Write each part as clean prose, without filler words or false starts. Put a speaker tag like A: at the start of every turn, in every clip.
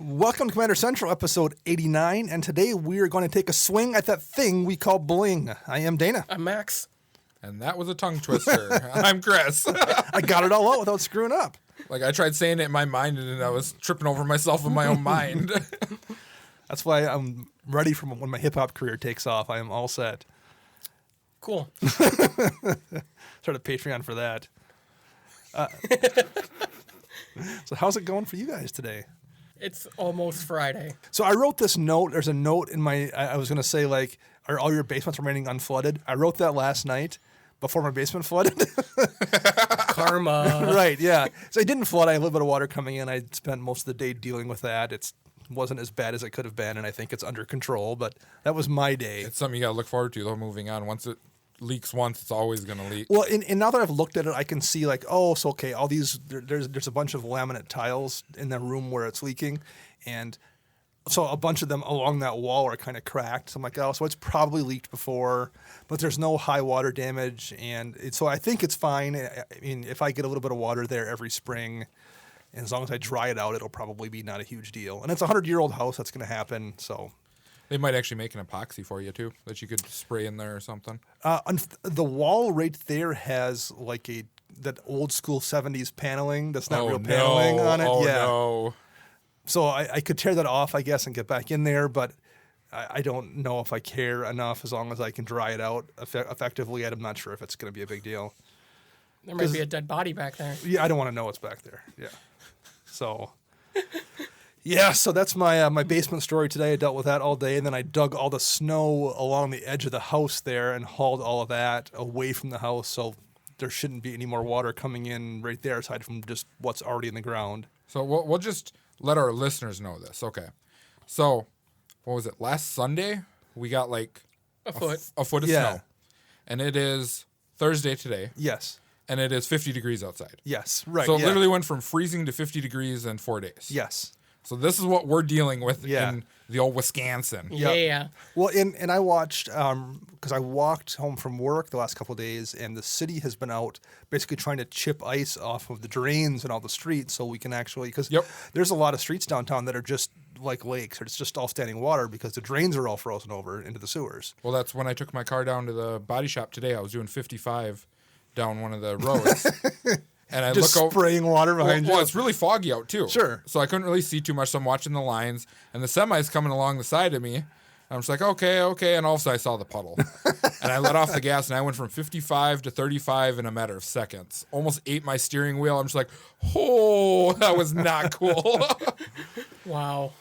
A: Welcome to Commander Central, episode 89, and today we're going to take a swing at that thing we call Bling. I am Dana.
B: I'm Max.
C: And that was a tongue twister. I'm Chris.
A: I got it all out without screwing up.
C: Like, I tried saying it in my mind, and I was tripping over myself in my own mind.
A: That's why I'm ready for when my hip-hop career takes off. I am all set.
B: Cool.
A: Start a Patreon for that. So how's it going for you guys today?
B: It's almost Friday.
A: So I wrote this note. There's a note in my, I was going to say, like, are all your basements remaining unflooded? I wrote that last night before my basement flooded.
B: Karma.
A: Right, yeah. So it didn't flood. I had a little bit of water coming in. I spent most of the day dealing with that. It wasn't as bad as it could have been, and I think it's under control, but that was my day.
C: It's something you got to look forward to, though, moving on. Once it leaks once, it's always going to leak.
A: Well, and now that I've looked at it, I can see, like, oh, so okay, all these, there's a bunch of laminate tiles in the room where it's leaking, and so a bunch of them along that wall are kind of cracked. So I'm like, oh, so it's probably leaked before, but there's no high water damage, and so I think it's fine. I mean, if I get a little bit of water there every spring, and as long as I dry it out, it'll probably be not a huge deal. And it's a 100-year-old house, that's going to happen, so...
C: They might actually make an epoxy for you, too, that you could spray in there or something.
A: The wall right there has, like, that old-school 70s paneling that's not real paneling on it.
C: Oh,
A: yeah.
C: no.
A: So I could tear that off, I guess, and get back in there, but I don't know if I care enough as long as I can dry it out effectively. I'm not sure if it's going to be a big deal.
B: There might be a dead body back there.
A: Yeah, I don't want to know what's back there. Yeah. So, yeah, so that's my my basement story today. I dealt with that all day, and then I dug all the snow along the edge of the house there and hauled all of that away from the house, so there shouldn't be any more water coming in right there aside from just what's already in the ground.
C: So we'll just let our listeners know this. Okay. So, what was it? Last Sunday, we got like
B: A foot.
C: A foot of snow. And it is Thursday today.
A: Yes.
C: And it is 50 degrees outside.
A: Yes. Right.
C: So it literally went from freezing to 50 degrees in 4 days.
A: Yes.
C: So this is what we're dealing with in the old Wisconsin.
A: Yep.
B: Yeah.
A: Well, and I watched, because I walked home from work the last couple of days, and the city has been out basically trying to chip ice off of the drains and all the streets so we can actually, because there's a lot of streets downtown that are just like lakes, or it's just all standing water because the drains are all frozen over into the sewers.
C: Well, that's when I took my car down to the body shop today. I was doing 55 down one of the roads. And I
A: just
C: look
A: spraying water behind you.
C: Well, it's really foggy out, too.
A: Sure.
C: So I couldn't really see too much, so I'm watching the lines, and the semi's coming along the side of me. I'm just like, okay, and all of a sudden I saw the puddle. And I let off the gas, and I went from 55 to 35 in a matter of seconds. Almost ate my steering wheel. I'm just like, oh, that was not cool.
B: Wow.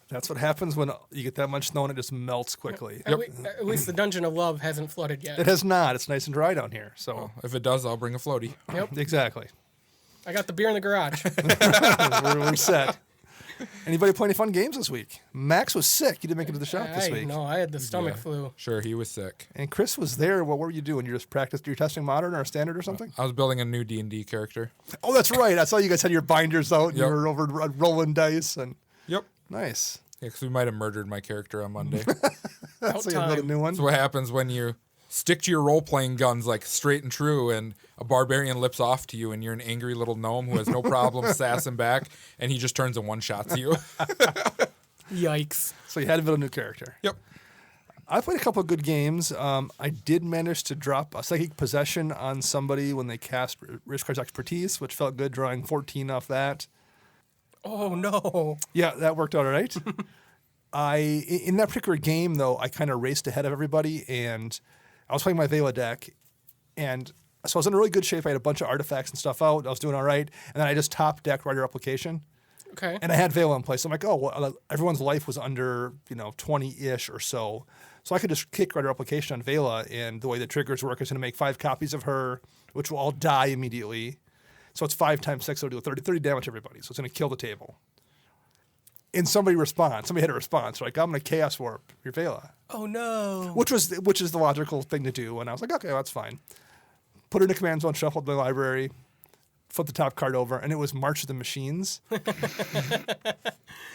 A: That's what happens when you get that much snow and it just melts quickly.
B: At least the Dungeon of Love hasn't flooded yet.
A: It has not. It's nice and dry down here. So
C: Well, if it does, I'll bring a floaty.
B: Yep.
A: Exactly.
B: I got the beer in the garage.
A: We're set. Anybody play any fun games this week? Max was sick. He didn't make it to the shop this week.
B: No, I had the stomach flu.
C: Sure, he was sick.
A: And Chris was there. What were you doing? You just practiced? You're testing modern or standard or something?
C: I was building a new D&D character.
A: Oh, that's right. I saw you guys had your binders out. And you were over rolling dice. And
C: Yep.
A: Nice.
C: Yeah, because we might have murdered my character on Monday.
A: So you have a new one.
C: That's what happens when you stick to your role-playing guns like straight and true, and a barbarian lips off to you, and you're an angry little gnome who has no problem sassing back, and he just turns and one-shots you.
B: Yikes.
A: So you had to build a new character.
C: Yep.
A: I played a couple of good games. I did manage to drop a psychic possession on somebody when they cast Risk Expertise, which felt good, drawing 14 off that.
B: Oh, no.
A: Yeah, that worked out all right. In that particular game, though, I kind of raced ahead of everybody, and I was playing my Vela deck, and so I was in really good shape. I had a bunch of artifacts and stuff out. I was doing all right, and then I just top decked Rider Replication.
B: Okay.
A: And I had Vela in place. So I'm like, oh, well, everyone's life was under 20-ish or so. So I could just kick Rider Replication on Vela, and the way the triggers work is going to make 5 copies of her, which will all die immediately. So it's 5 times 6, so it'll do 30 damage to everybody. So it's going to kill the table. And somebody had a response. Like, I'm going to Chaos Warp your Vela.
B: Oh, no.
A: Which is the logical thing to do. And I was like, okay, that's fine. Put her in a command zone, shuffled my library, flip the top card over, and it was March of the Machines.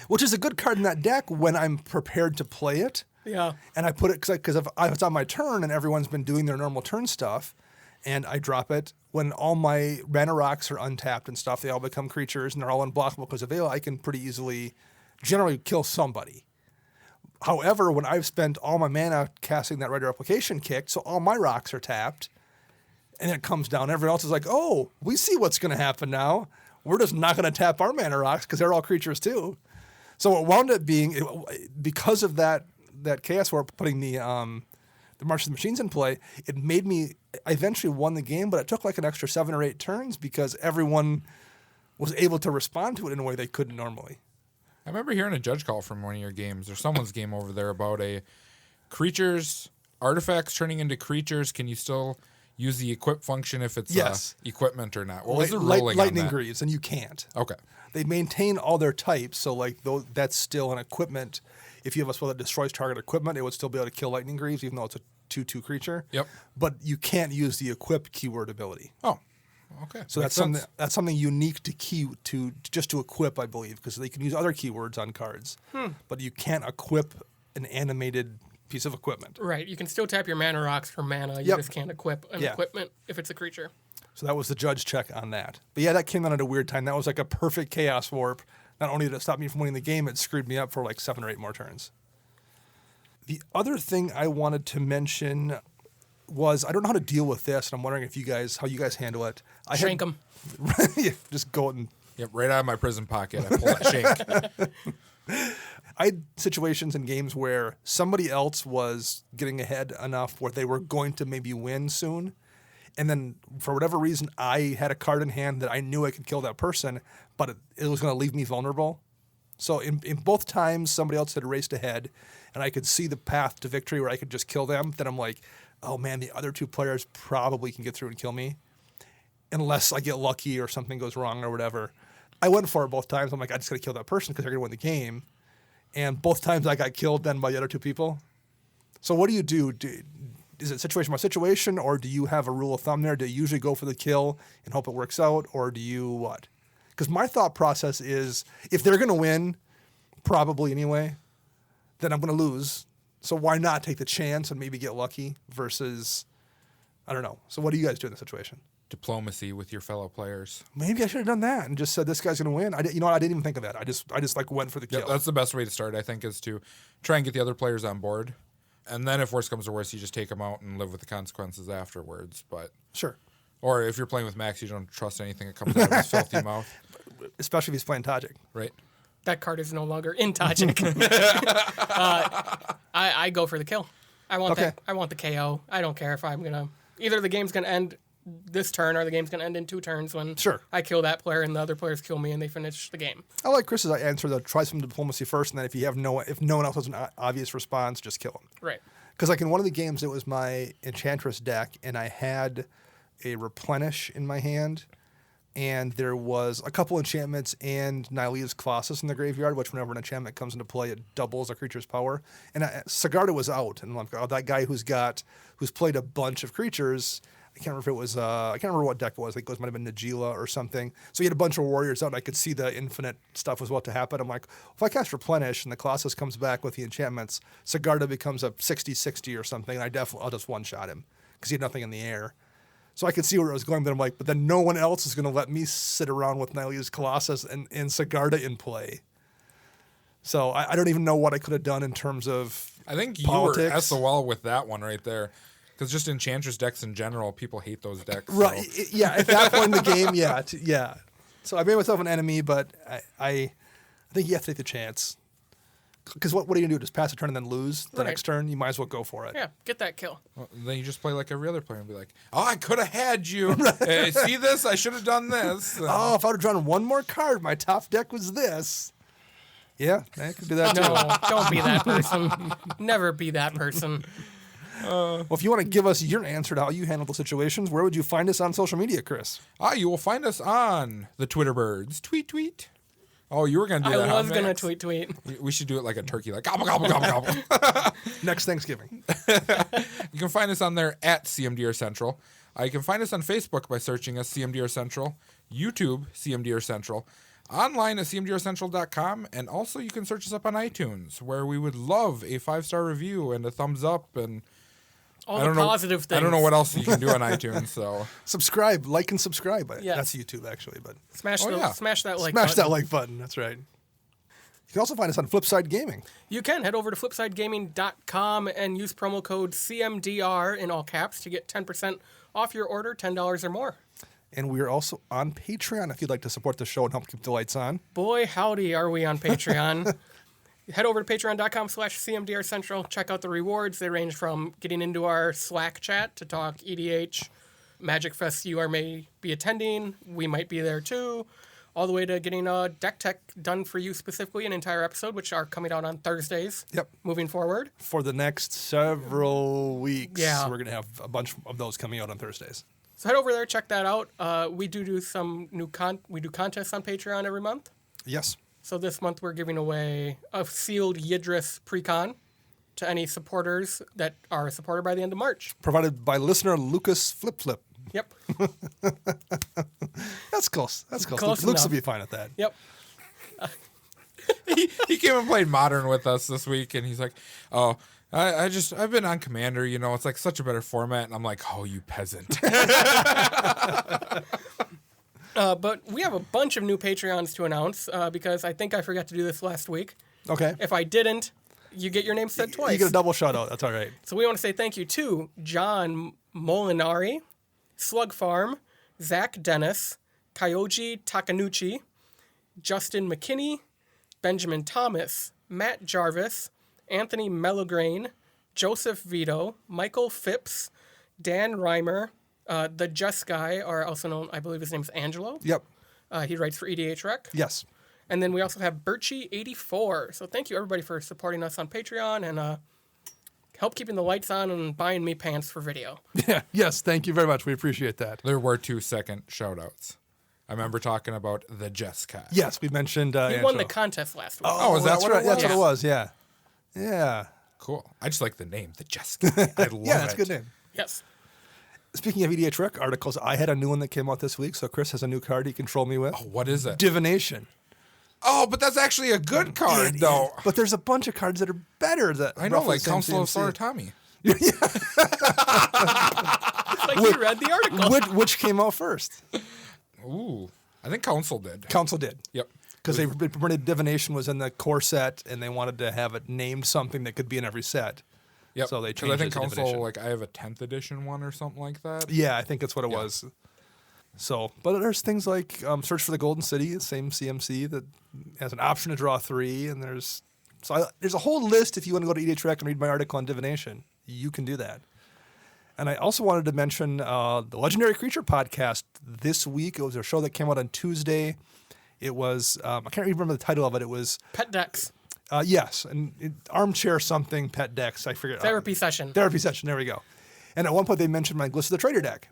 A: Which is a good card in that deck when I'm prepared to play it.
B: Yeah.
A: And I put it, because if it's on my turn and everyone's been doing their normal turn stuff, and I drop it, when all my mana rocks are untapped and stuff, they all become creatures, and they're all unblockable because of Veil, I can pretty easily generally kill somebody. However, when I've spent all my mana casting that Rite of Replication kick, so all my rocks are tapped, and then it comes down, everyone else is like, oh, we see what's going to happen now. We're just not going to tap our mana rocks because they're all creatures too. So it wound up being, because of that Chaos Warp putting the March of the Machines in play, it made me, I eventually won the game, but it took like an extra 7 or 8 turns because everyone was able to respond to it in a way they couldn't normally.
C: I remember hearing a judge call from one of your games, or someone's game over there, about a creatures, artifacts turning into creatures. Can you still use the equip function if it's equipment or not? What was the ruling
A: Lightning
C: on that?
A: Greaves, and you can't.
C: Okay.
A: They maintain all their types, so like that's still an equipment. If you have a spell that destroys target equipment, it would still be able to kill Lightning Greaves, even though it's a 2/2 creature.
C: Yep.
A: But you can't use the equip keyword ability.
C: Oh, okay.
A: So
C: Makes
A: that's something unique to just to equip, I believe, because they can use other keywords on cards, but you can't equip an animated piece of equipment.
B: Right. You can still tap your mana rocks for mana. You
A: Yep.
B: just can't equip an equipment if it's a creature.
A: So that was the judge check on that. But yeah, that came out at a weird time. That was like a perfect Chaos Warp. Not only did it stop me from winning the game, it screwed me up for like 7 or 8 more turns. The other thing I wanted to mention was, I don't know how to deal with this, and I'm wondering how you guys handle it.
B: Shank them.
A: Yeah, just go and
C: Yep, right out of my prison pocket. I pull that shank.
A: I had situations in games where somebody else was getting ahead enough where they were going to maybe win soon. And then for whatever reason, I had a card in hand that I knew I could kill that person, but it was going to leave me vulnerable. So in both times, somebody else had raced ahead, and I could see the path to victory where I could just kill them. Then I'm like, oh man, the other 2 players probably can get through and kill me, unless I get lucky or something goes wrong or whatever. I went for it both times. I'm like, I just got to kill that person because they're going to win the game. And both times I got killed then by the other 2 people. So what do you do? Is it situation by situation, or do you have a rule of thumb there? Do you usually go for the kill and hope it works out, or do you what? Because my thought process is, if they're going to win, probably anyway, then I'm going to lose. So why not take the chance and maybe get lucky versus, I don't know. So what do you guys do in this situation?
C: Diplomacy with your fellow players.
A: Maybe I should have done that and just said this guy's going to win. I didn't even think of that. I just like went for the kill.
C: Yeah, that's the best way to start, I think, is to try and get the other players on board. And then if worse comes to worse, you just take them out and live with the consequences afterwards. But
A: Sure.
C: Or if you're playing with Max, you don't trust anything that comes out of his filthy mouth.
A: Especially if he's playing Tajik.
C: Right?
B: That card is no longer in Tajik. I go for the kill. I want that. I want the KO. I don't care if I'm gonna. Either the game's gonna end this turn or the game's gonna end in 2 turns when I kill that player and the other players kill me and they finish the game.
A: I like Chris's answer though. Try some diplomacy first, and then if no one else has an obvious response, just kill him.
B: Right.
A: Because like in one of the games, it was my Enchantress deck, and I had a Replenish in my hand, and there was a couple enchantments and Nylea's Colossus in the graveyard, which whenever an enchantment comes into play, it doubles a creature's power. And Sigarda was out, and I'm like, oh, that guy who's played a bunch of creatures. I can't remember if it was, I can't remember what deck it was. I think it might have been Najeela or something. So he had a bunch of warriors out, and I could see the infinite stuff was about to happen. I'm like, if I cast Replenish and the Colossus comes back with the enchantments, Sigarda becomes a 60-60 or something, and I'll just one-shot him because he had nothing in the air. So I could see where it was going, but I'm like, but then no one else is going to let me sit around with Nylea's Colossus and Sigarda in play. So I don't even know what I could have done in terms of
C: I think
A: politics.
C: You were SOL with that one right there. Because just Enchantress decks in general, people hate those decks.
A: Right.
C: So.
A: Yeah, at that point in the game, yeah. So I made myself an enemy, but I think you have to take the chance. Because what are you going to do? Just pass a turn and then lose the next turn? You might as well go for it.
B: Yeah, get that kill.
C: Well, then you just play like every other player and be like, oh, I could have had you. Hey, see this? I should have done this.
A: Oh, if I would have drawn one more card, my top deck was this. Yeah, I could do that too.
B: No, don't be that person. Never be that person.
A: Well, if you want to give us your answer to how you handle the situations, where would you find us on social media, Chris?
C: You will find us on the Twitter birds. Tweet. Oh, you were going to do that.
B: I was going to tweet.
C: We should do it like a turkey, like gobble, gobble, gobble, gobble.
A: Next Thanksgiving.
C: You can find us on there at CMDR Central. You can find us on Facebook by searching us CMDR Central, YouTube CMDR Central, online at cmdrcentral.com, and also you can search us up on iTunes, where we would love a 5-star review and a thumbs up and
B: all the positive things.
C: I don't know what else you can do on iTunes. So
A: subscribe, like and subscribe.
B: Yes.
A: That's YouTube actually, but
B: smash that like
A: smash
B: button.
A: that like button. That's right. You can also find us on Flipside Gaming.
B: You can head over to flipsidegaming.com and use promo code CMDR in all caps to get 10% off your order, $10 or more.
A: And we're also on Patreon if you'd like to support the show and help keep the lights on.
B: Boy, howdy, are we on Patreon. Head over to patreon.com/CMDR Central. Check out the rewards. They range from getting into our Slack chat to talk EDH, Magic Fest you may be attending. We might be there too. All the way to getting deck tech done for you specifically, an entire episode, which are coming out on Thursdays.
A: Yep.
B: Moving forward.
A: For the next several weeks.
B: Yeah.
A: We're going to have a bunch of those coming out on Thursdays.
B: So head over there, check that out. We do some we do contests on Patreon every month.
A: Yes.
B: So this month we're giving away a sealed Yidris Precon to any supporters that are supported by the end of March.
A: Provided by listener Lucas Flip.
B: Yep.
A: That's close.
B: Close
A: Lucas
B: enough.
A: will be fine at that.
B: Yep.
C: He came and played Modern with us this week, and he's like, "Oh, I've been on Commander. You know, it's like such a better format." And I'm like, "Oh, you peasant."
B: But we have a bunch of new Patreons to announce because I think I forgot to do this last week.
A: Okay.
B: If I didn't, you get your name said twice.
A: You get a double shout out. That's all right.
B: So we want to say thank you to John Molinari, Slug Farm, Zach Dennis, Kyoji Takanuchi, Justin McKinney, Benjamin Thomas, Matt Jarvis, Anthony Melograin, Joseph Vito, Michael Phipps, Dan Reimer, the Just Guy, or also known, I believe his name's Angelo.
A: Yep.
B: He writes for EDH Rec.
A: Yes.
B: And then we also have Birchie84. So thank you, everybody, for supporting us on Patreon and help keeping the lights on and buying me pants for video.
A: Yeah. Yes. Thank you very much. We appreciate that.
C: There were 2 second shout outs. I remember talking about the Jessica.
A: Yes. We mentioned
B: He won the contest last week.
C: Oh, is that
A: that's
C: what
A: right.
C: it was?
A: That's what it was. Yeah. Yeah.
C: Cool. I just like the name, the Jessica. I love
A: Yeah, that's
C: it.
A: a good name.
B: Yes.
A: Speaking of EDH Rec articles, I had a new one that came out this week, so Chris has a new card he can troll me with.
C: Oh, what is it?
A: Divination.
C: Oh, but that's actually a good card, though.
A: But there's a bunch of cards that are better. That
C: I know,
A: roughly
C: like
A: the same
C: Council of
A: CMC.
C: Saratami.
B: Like you read the article.
A: Which came out first?
C: Ooh. I think Council did.
A: Council did.
C: Yep.
A: Because they printed Divination was in the core set, and they wanted to have it named something that could be in every set.
C: Yep.
A: So they
C: 'Cause
A: changed
C: I think
A: it to
C: Council,
A: Divination.
C: like, I have a 10th edition one or something like that.
A: Yeah, I think that's what it
C: Yeah.
A: was. So, but there's things like Search for the Golden City, the same CMC that has an option to draw 3, and there's a whole list. If you want to go to EDH Rec and read my article on Divination, you can do that. And I also wanted to mention the Legendary Creature podcast this week. It was a show that came out on Tuesday. It was I can't remember the title of it. It was
B: Pet decks.
A: yes, and armchair something pet decks. I forget.
B: Therapy session.
A: Therapy session. There we go. And at one point they mentioned my Gliss of the Trader deck.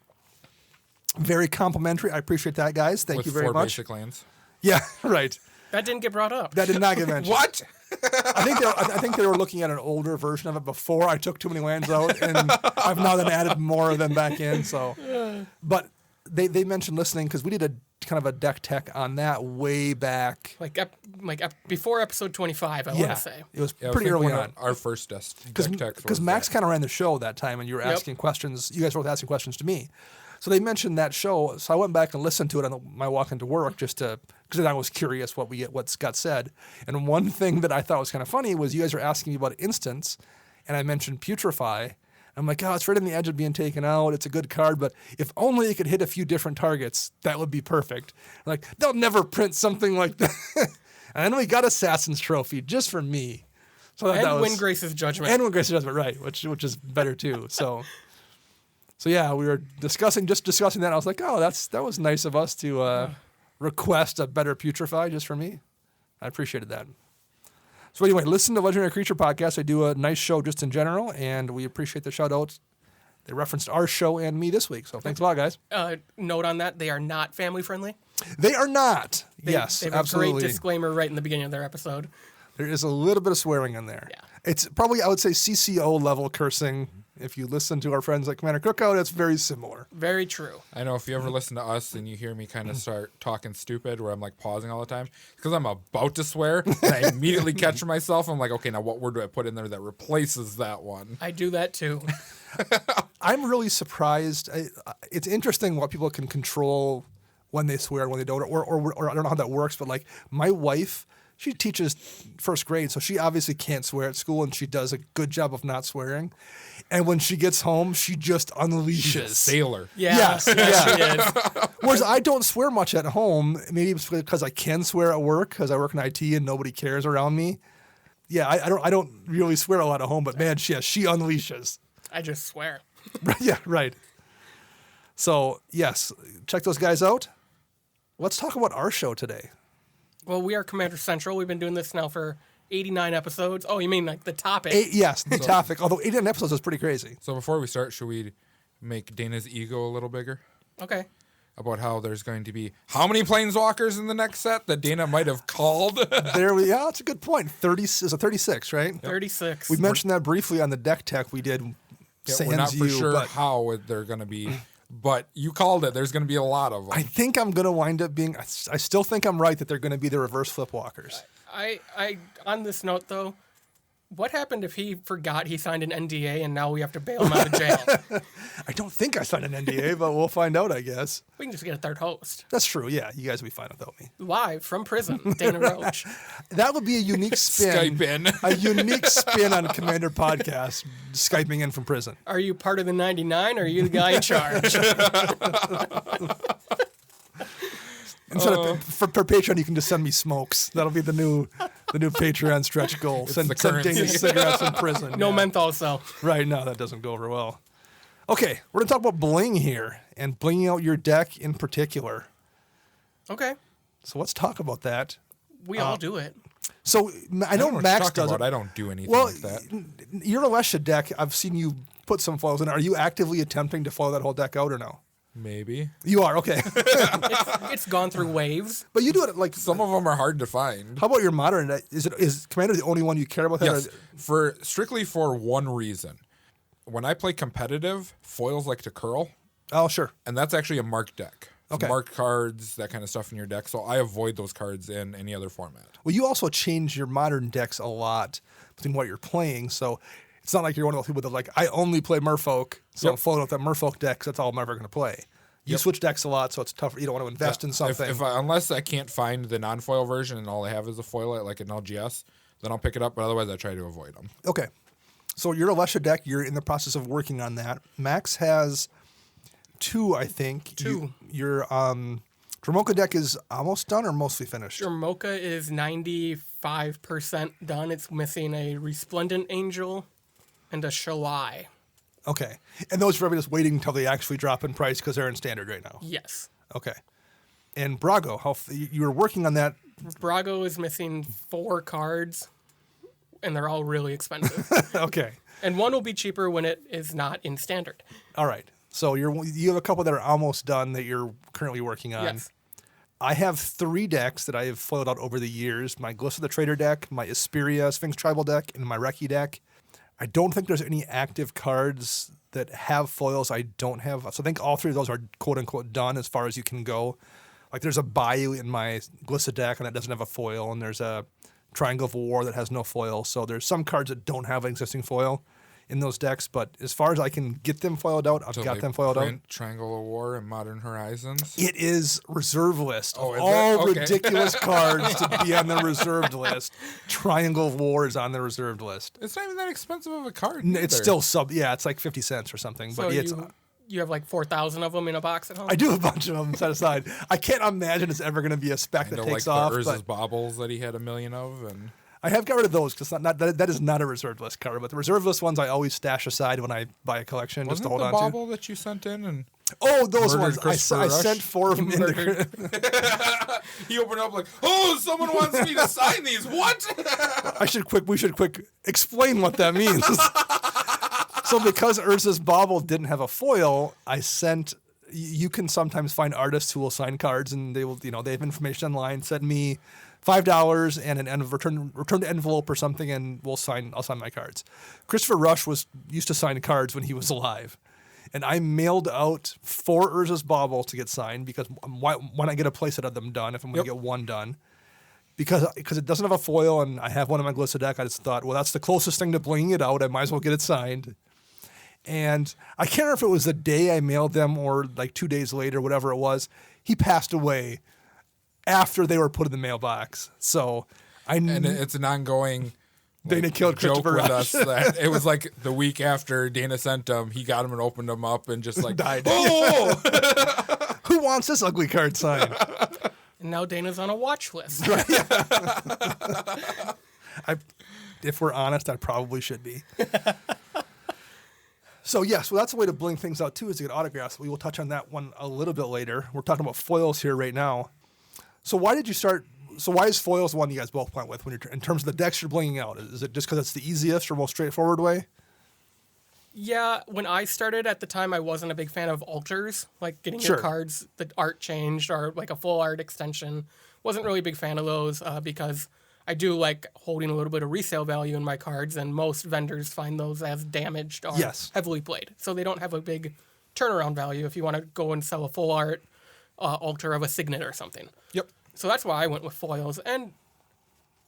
A: Very complimentary. I appreciate that, guys. Thank
C: with
A: you very
C: 4
A: much.
C: basic lands.
A: Yeah, right.
B: That didn't get brought up.
A: That did not get mentioned.
C: What?
A: I think they were looking at an older version of it before I took too many lands out, and I've now then added more of them back in. So, but they mentioned listening because we did a kind of a deck tech on that way back.
B: Before episode 25, I want to say.
A: It was
C: Yeah, I
A: pretty
C: think
A: early
C: we
A: on.
C: had our first deck tech.
A: Because Max kind of ran the show that time, and you were asking questions. You guys were both asking questions to me. So they mentioned that show. So I went back and listened to it on my walk into work because I was curious what got said. And one thing that I thought was kind of funny was you guys were asking me about Instance, and I mentioned Putrefy. I'm like, oh, it's right on the edge of being taken out. It's a good card, but if only it could hit a few different targets, that would be perfect. I'm like, they'll never print something like that. And then we got Assassin's Trophy just for me. So
B: And Windgrace's Judgment.
A: And Windgrace's Judgment, right, which is better too. So yeah, we were discussing that. I was like, oh, that was nice of us to request a better Putrefy just for me. I appreciated that. So anyway, listen to Legendary Creature Podcast. They do a nice show just in general, and we appreciate the shout-outs. They referenced our show and me this week, so thanks a lot, guys.
B: Note on that, they are not family-friendly.
A: They are not. Yes,
B: they have
A: absolutely.
B: a great disclaimer right in the beginning of their episode.
A: There is a little bit of swearing in there.
B: Yeah.
A: It's probably, I would say, CCO level cursing. If you listen to our friends like Commander Cookout, it's very similar.
B: Very true.
C: I know if you ever listen to us and you hear me kind of start talking stupid where I'm like pausing all the time, because I'm about to swear and I immediately catch myself. I'm like, okay, now what word do I put in there that replaces that one?
B: I do that too.
A: I'm really surprised. It's interesting what people can control when they swear and when they don't, or I don't know how that works, but like my wife she teaches first grade, so she obviously can't swear at school, and she does a good job of not swearing. And when she gets home, she just unleashes.
C: She's a sailor.
B: Yeah.
A: Yes,
B: Yeah. She is.
A: Whereas I don't swear much at home. Maybe it's because I can swear at work because I work in IT and nobody cares around me. Yeah, I don't really swear a lot at home, but man, she unleashes.
B: I just swear.
A: Yeah, right. So yes, check those guys out. Let's talk about our show today.
B: Well, we are Commander Central. We've been doing this now for 89 episodes. Oh, you mean like the topic?
A: The topic. Although 89 episodes is pretty crazy.
C: So before we start, should we make Dana's ego a little bigger?
B: Okay.
C: About how there's going to be how many planeswalkers in the next set that Dana might have called?
A: Yeah, that's a good point. 30 is a 36, right?
B: 36.
A: We mentioned that briefly on the deck tech we did.
C: Yeah, we're not for sure how they're going to be, but you called it. There's going to be a lot of them.
A: I think I'm going to wind up being. I still think I'm right that they're going to be the reverse flip walkers.
B: I on this note though, what happened if he forgot he signed an NDA and now we have to bail him out of jail?
A: I don't think I signed an NDA, but we'll find out, I guess.
B: We can just get a third host.
A: That's true. Yeah, you guys will be fine without me.
B: Live from prison, Dana Roach.
A: That would be a unique spin.
C: Skype in.
A: A unique spin on Commander Podcast, Skyping in from prison.
B: Are you part of the 99 or are you the guy in charge?
A: Instead of for Patreon, you can just send me smokes. That'll be the new Patreon stretch goal. Send
C: the currency.
A: Dana cigarettes in prison.
B: No
A: yeah.
B: menthol, so.
A: Right, no, that doesn't go over well. Okay, we're going to talk about Bling here and blinging out your deck in particular.
B: Okay.
A: So let's talk about that.
B: We all do it.
A: So I know
C: don't know what
A: Max
C: you're talking
A: does
C: about.
A: it.
C: I don't do anything
A: Well,
C: like that.
A: your Alesha deck, I've seen you put some foils in it. Are you actively attempting to foil that whole deck out or no?
C: Maybe.
A: You are, okay.
B: It's gone through waves.
A: But you do it like
C: Some of them are hard to find.
A: How about your modern deck? Is Commander the only one you care about? That
C: Yes, strictly for one reason. When I play competitive, foils like to curl,
A: Oh, sure.
C: and that's actually a marked deck. It's
A: Okay.
C: marked cards, that kind of stuff in your deck, so I avoid those cards in any other format.
A: Well, you also change your modern decks a lot between what you're playing, so it's not like you're one of those people that like, I only play Merfolk, so I'm following up that Merfolk deck 'cause that's all I'm ever going to play. You switch decks a lot, so it's tougher. You don't want to invest in something.
C: Unless I can't find the non-foil version and all I have is a foil, like an LGS, then I'll pick it up, but otherwise I try to avoid them.
A: Okay. So your Alesha deck, you're in the process of working on that. Max has two, I think.
B: Two.
A: Your Dramoka deck is almost done or mostly finished?
B: Dramoka is 95% done. It's missing a Resplendent Angel and a Shalai.
A: Okay. And those are probably just waiting until they actually drop in price because they're in standard right now.
B: Yes.
A: Okay. And Brago, you were working on that.
B: Brago is missing 4 cards, and they're all really expensive.
A: Okay.
B: And one will be cheaper when it is not in standard.
A: All right. So you have a couple that are almost done that you're currently working on.
B: Yes.
A: I have 3 decks that I have foiled out over the years. My Glissa the Trader deck, my Isperia Sphinx Tribal deck, and my Reki deck. I don't think there's any active cards that have foils I don't have. So I think all 3 of those are quote-unquote done as far as you can go. Like there's a Bayou in my Glissa deck, and that doesn't have a foil, and there's a Triangle of War that has no foil. So there's some cards that don't have an existing foil in those decks, but as far as I can get them foiled out, I've got them foiled out.
C: Triangle of War and Modern Horizons.
A: It is reserve list.
C: Oh, is
A: all
C: it? Okay.
A: ridiculous cards to be on the reserved list. Triangle of War is on the reserved list.
C: It's not even that expensive of a card.
A: It's
C: either.
A: still it's like 50 cents or something.
B: So
A: But it's
B: you have like 4,000 of them in a box at home?
A: I do have a bunch of them set aside. I can't imagine it's ever going to be a spec that
C: Kinda
A: takes
C: like
A: off.
C: the Urza's
A: But
C: Baubles that he had 1 million of, and
A: I have got rid of those because that is not a reserved list card. But the reserved list ones I always stash aside when I buy a collection just
C: wasn't
A: to
C: it
A: hold
C: the
A: on to.
C: Bauble that you sent in and
A: Oh, those
C: Murdered
A: ones.
C: Christopher
A: I
C: Rush?
A: sent 4 of them in
C: he opened up like, oh, someone wants me to sign these. What?
A: We should quick explain what that means. So because Urza's Bauble didn't have a foil, I sent. You can sometimes find artists who will sign cards, and they will, they have information online. Send me $5 and an returned envelope or something, and I'll sign my cards. Christopher Rush used to sign cards when he was alive, and I mailed out 4 Urza's Bauble to get signed because why not get a playset of them done if I'm going to get one done? Because it doesn't have a foil, and I have one in my Glissa deck. I just thought, well, that's the closest thing to blinging it out. I might as well get it signed. And I can't remember if it was the day I mailed them or like 2 days later, whatever it was. He passed away after they were put in the mailbox. So
C: And it's an ongoing
A: Dana killed
C: joke
A: Christopher
C: with
A: Rush.
C: us that it was like the week after Dana sent him, he got him and opened them up and just like
A: Died.
C: Oh,
A: Who wants this ugly card signed?
B: And now Dana's on a watch list.
A: If we're honest, I probably should be. So that's the way to bling things out too, is to get autographs. We will touch on that one a little bit later. We're talking about foils here right now. So why did you start? So why is foils the one you guys both went with when you're in terms of the decks you're blinging out? Is it just because it's the easiest or most straightforward way?
B: Yeah, when I started at the time, I wasn't a big fan of alters, like getting
A: Sure.
B: your cards, the art changed, or like a full art extension. Wasn't really a big fan of those because I do like holding a little bit of resale value in my cards, and most vendors find those as damaged or
A: Yes.
B: heavily played. So they don't have a big turnaround value if you want to go and sell a full art altar of a signet or something.
A: Yep.
B: So that's why I went with foils. And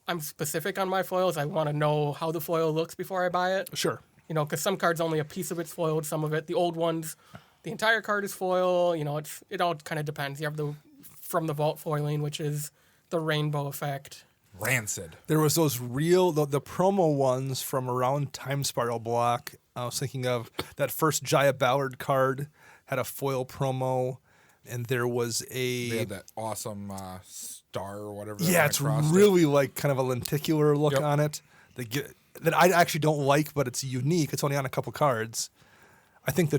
B: I'm specific on my foils. I want to know how the foil looks before I buy it.
A: Sure.
B: You know, because some cards only a piece of it's foiled, some of it, the old ones, the entire card is foil. You know, it all kind of depends. You have the from the vault foiling, which is the rainbow effect.
C: rancid.
A: There was those the promo ones from around Time Spiral Block. I was thinking of that first Jaya Ballard card had a foil promo, and there was
C: They had that awesome star or whatever. that
A: yeah,
C: went
A: it's
C: across
A: really like kind of a lenticular look
C: Yep.
A: on it. That I actually don't like, but it's unique. It's only on a couple cards. I think the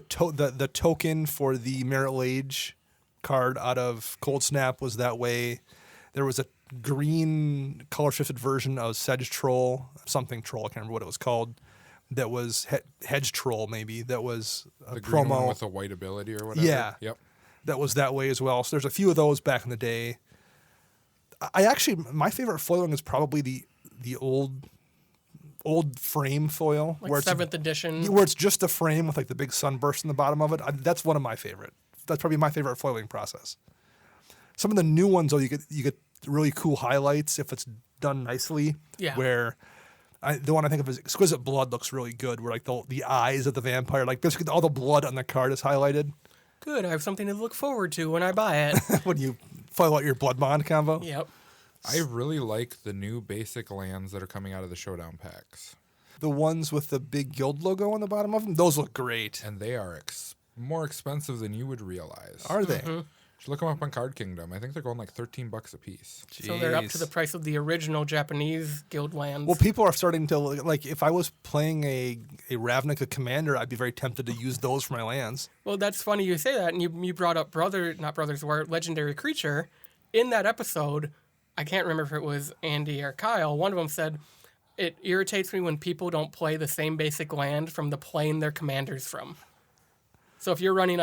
A: token for the Merit Age card out of Cold Snap was that way. There was a green color shifted version of Sedge Troll, something Troll, I can't remember what it was called. That was Hedge Troll, maybe. That was a
C: the green
A: promo
C: one with a white ability or whatever.
A: Yeah.
C: Yep.
A: that was that way as well. So there's a few of those back in the day. I actually, my favorite foiling is probably the old frame foil,
B: Like 7th edition.
A: where it's just a frame with like the big sunburst in the bottom of it. That's one of my favorite. That's probably my favorite foiling process. Some of the new ones, though, you get really cool highlights if it's done nicely.
B: Yeah.
A: Where the one I think of is Exquisite Blood looks really good. Where like the eyes of the vampire, like basically all the blood on the card is highlighted.
B: Good, I have something to look forward to when I buy it.
A: When you foil out your Blood Bond combo.
B: Yep.
C: I really like the new basic lands that are coming out of the Showdown packs.
A: The ones with the big guild logo on the bottom of them, those look great.
C: And they are more expensive than you would realize.
A: Are they?
B: Mm-hmm.
C: Just look them up on Card Kingdom. I think they're going like $13 a piece.
B: So they're up to
A: Jeez.
B: the price of the original Japanese guild lands.
A: Well, people are starting to like. If I was playing a Ravnica commander, I'd be very tempted to use those for my lands.
B: Well, that's funny you say that, and you brought up Legendary Creature. In that episode, I can't remember if it was Andy or Kyle, one of them said, it irritates me when people don't play the same basic land from the plane their commander's from. So if you're running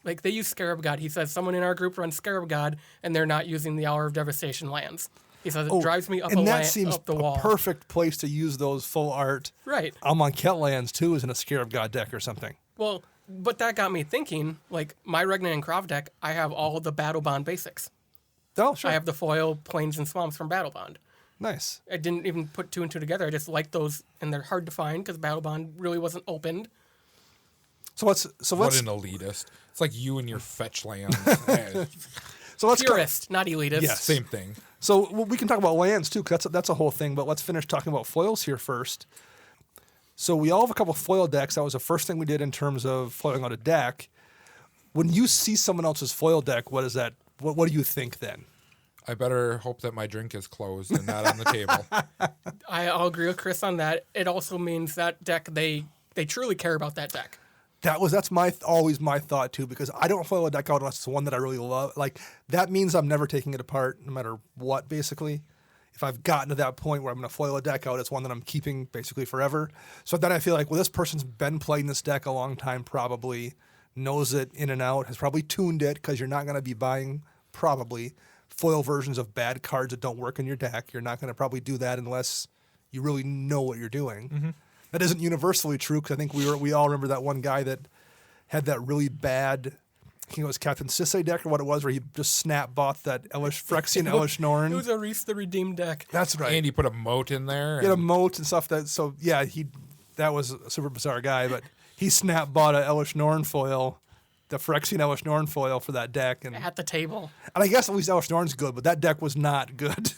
B: like they use Scarab God, he says someone in our group runs Scarab God, and they're not using the Hour of Devastation lands. He says it drives me up
A: and that seems
B: up the
A: a
B: wall.
A: perfect place to use those full art
B: Right.
A: Amonkhet lands too, is in a Scarab God deck or something.
B: Well, but that got me thinking, like my Regna and Krav deck, I have all the Battle Bond basics.
A: Oh, sure.
B: I have the foil plains and swamps from Battle Bond.
A: Nice.
B: I didn't even put two and two together. I just like those, and they're hard to find because Battle Bond really wasn't opened.
A: So let's
C: What an elitist. It's like you and your fetch lands.
B: Purist, not elitist.
A: Yes.
C: Same thing.
A: So we can talk about lands too, because that's a whole thing. But let's finish talking about foils here first. So we all have a couple foil decks. That was the first thing we did in terms of foiling out a deck. When you see someone else's foil deck, what is that? What do you think then?
C: I better hope that my drink is closed and not on the table.
B: I'll agree with Chris on that. It also means that deck, they truly care about that deck.
A: That's always my thought too, because I don't foil a deck out unless it's one that I really love. Like that means I'm never taking it apart, no matter what. Basically, if I've gotten to that point where I'm going to foil a deck out, it's one that I'm keeping basically forever. So then I feel like, well, this person's been playing this deck a long time, probably knows it in and out, has probably tuned it, because you're not going to be buying probably foil versions of bad cards that don't work in your deck. You're not going to probably do that unless you really know what you're doing.
C: Mm-hmm.
A: That isn't universally true, because I think we all remember that one guy that had that really bad, I think it was Captain Sisay deck or what it was, where he just snap bought that Phyrexian Elish Norn.
B: It was a Reese the Redeemed deck.
A: That's right.
C: And he put a moat in there.
A: He had a
C: and-
A: moat and stuff. That was a super bizarre guy, but he snap bought a Elish Norn foil, the Phyrexian Elish Norn foil for that deck. And
B: At the table.
A: I guess at least Elish Norn's good, but that deck was not good.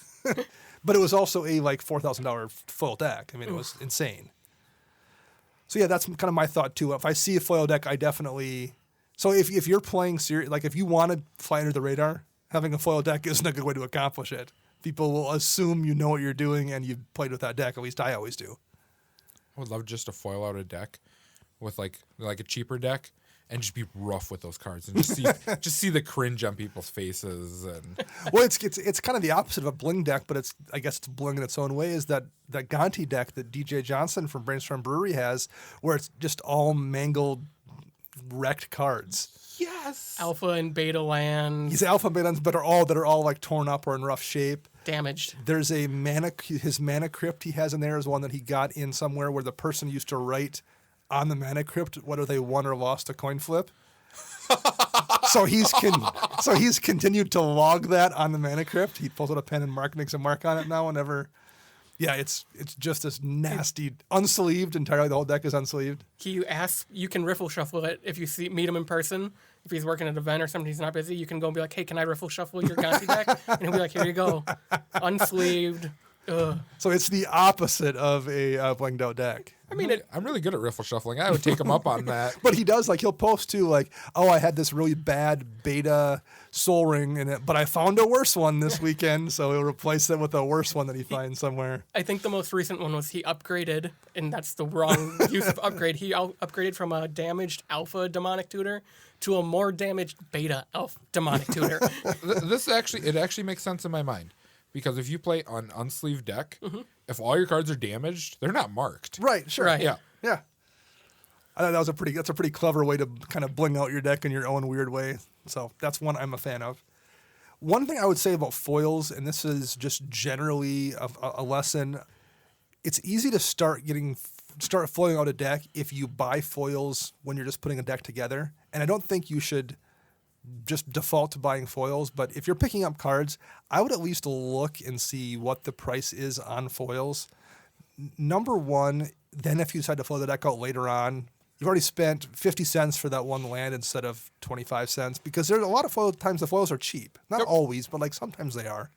A: But it was also a like $4,000 foil deck. I mean, it was insane. So yeah, that's kind of my thought too. If I see a foil deck, I definitely. So if you're playing like if you want to fly under the radar, having a foil deck isn't a good way to accomplish it. People will assume you know what you're doing and you've played with that deck. At least I always do.
C: I would love just to foil out a deck with like a cheaper deck and just be rough with those cards and just see the cringe on people's faces. And
A: Well, it's kind of the opposite of a Bling deck, but I guess it's Bling in its own way. Is that Gonti deck that DJ Johnson from Brainstorm Brewery has, where it's just all mangled, wrecked cards.
C: yes,
B: Alpha and beta lands.
A: These alpha lands, but are all like torn up or in rough shape.
B: Damaged.
A: There's his mana crypt he has in there is one that he got in somewhere where the person used to write on the mana crypt whether they won or lost a coin flip. So he's continued to log that on the mana crypt. He pulls out a pen and makes a mark on it now whenever. Yeah, it's just this nasty unsleeved entirely. The whole deck is unsleeved.
B: You can riffle shuffle it if you meet him in person. If he's working at an event or something, he's not busy, you can go and be like, hey, can I riffle shuffle your Gonti deck? And he'll be like, here you go. Unsleeved. Ugh.
A: So it's the opposite of a blinged out deck.
B: I mean,
C: I'm really good at riffle shuffling. I would take him up on that.
A: But he does, like, he'll post too, like, oh, I had this really bad beta Soul Ring in it, but I found a worse one this weekend, so he'll replace it with a worse one that he finds somewhere.
B: I think the most recent one was he upgraded, and that's the wrong use of upgrade. He upgraded from a damaged alpha demonic tutor to a more damaged beta demonic tutor.
C: It actually makes sense in my mind. Because if you play an unsleeved deck, if all your cards are damaged, they're not marked.
A: Right, sure.
B: Right.
C: Yeah.
A: Yeah. I thought that's a pretty clever way to kind of bling out your deck in your own weird way. So that's one I'm a fan of. One thing I would say about foils, and this is just generally a lesson, it's easy to start foiling out a deck if you buy foils when you're just putting a deck together. And I don't think you should just default to buying foils, but if you're picking up cards, I would at least look and see what the price is on foils. Number one, then if you decide to foil the deck out later on, you've already spent 50 cents for that one land instead of 25 cents, because there's a lot of times the foils are cheap. Not always, but like sometimes they are.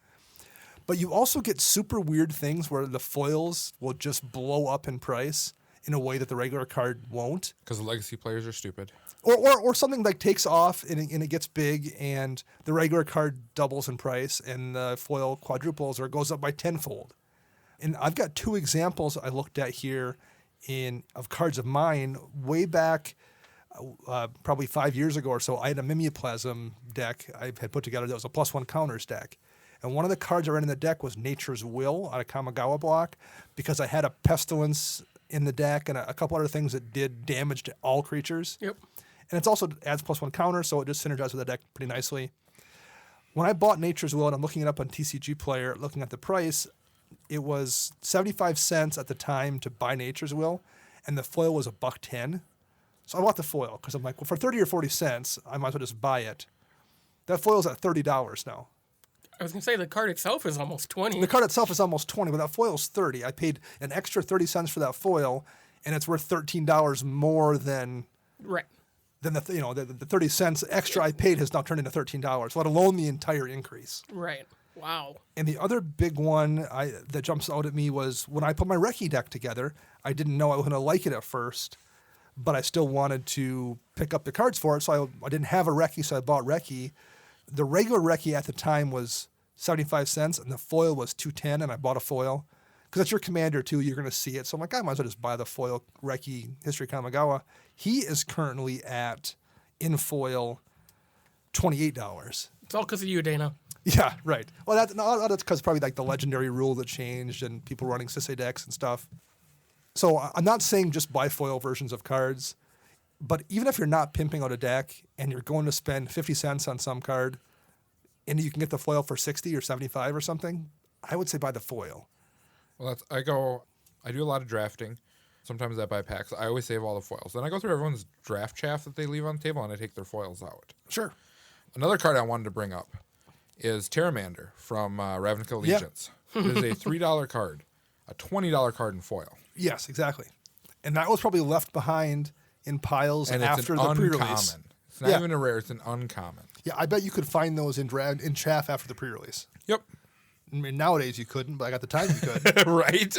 A: But you also get super weird things where the foils will just blow up in price in a way that the regular card won't.
C: Because the legacy players are stupid.
A: Or something like takes off and it gets big and the regular card doubles in price and the foil quadruples or goes up by tenfold. And I've got two examples I looked at here of cards of mine way back probably 5 years ago or so. I had a Mimeoplasm deck I had put together that was a +1 counters deck. And one of the cards I ran in the deck was Nature's Will out of Kamigawa block because I had a Pestilence in the deck and a couple other things that did damage to all creatures.
B: Yep.
A: And it also adds +1 counter, so it just synergizes with the deck pretty nicely. When I bought Nature's Will, and I'm looking it up on TCG Player, looking at the price, it was 75 cents at the time to buy Nature's Will, and the foil was $1.10. So I bought the foil, because I'm like, well, for 30 or 40 cents, I might as well just buy it. That foil's at $30 now.
B: I was going to say the card itself is almost 20.
A: The card itself is almost 20, but that foil's 30. I paid an extra 30 cents for that foil, and it's worth $13 more than...
B: Right.
A: Then the 30 cents extra I paid has now turned into $13, let alone the entire increase.
B: Right. Wow.
A: And the other big one that jumps out at me was when I put my Recce deck together, I didn't know I was going to like it at first, but I still wanted to pick up the cards for it, so I didn't have a Recce, so I bought Recce. The regular Recce at the time was 75 cents, and the foil was $2.10, and I bought a foil. Because it's your commander, too. You're going to see it. So I'm like, I might as well just buy the foil Recce History Kamigawa. He is currently in foil, $28.
B: It's all because of you, Dana.
A: Yeah, right. Well, that's because probably like the legendary rule that changed and people running Sisei decks and stuff. So I'm not saying just buy foil versions of cards, but even if you're not pimping out a deck and you're going to spend 50 cents on some card and you can get the foil for 60 or 75 or something, I would say buy the foil.
C: Well, I do a lot of drafting. Sometimes I buy packs. I always save all the foils. Then I go through everyone's draft chaff that they leave on the table, and I take their foils out.
A: Sure.
C: Another card I wanted to bring up is Terramander from Ravnica Allegiance. It is a $3 card, a $20 card in foil.
A: Yes, exactly. And that was probably left behind in piles
C: And
A: after
C: it's
A: the
C: an
A: pre-release.
C: uncommon. It's not even a rare. It's an uncommon.
A: Yeah, I bet you could find those in chaff after the pre-release.
C: Yep.
A: I mean, nowadays you couldn't, but like at the time you could.
C: Right.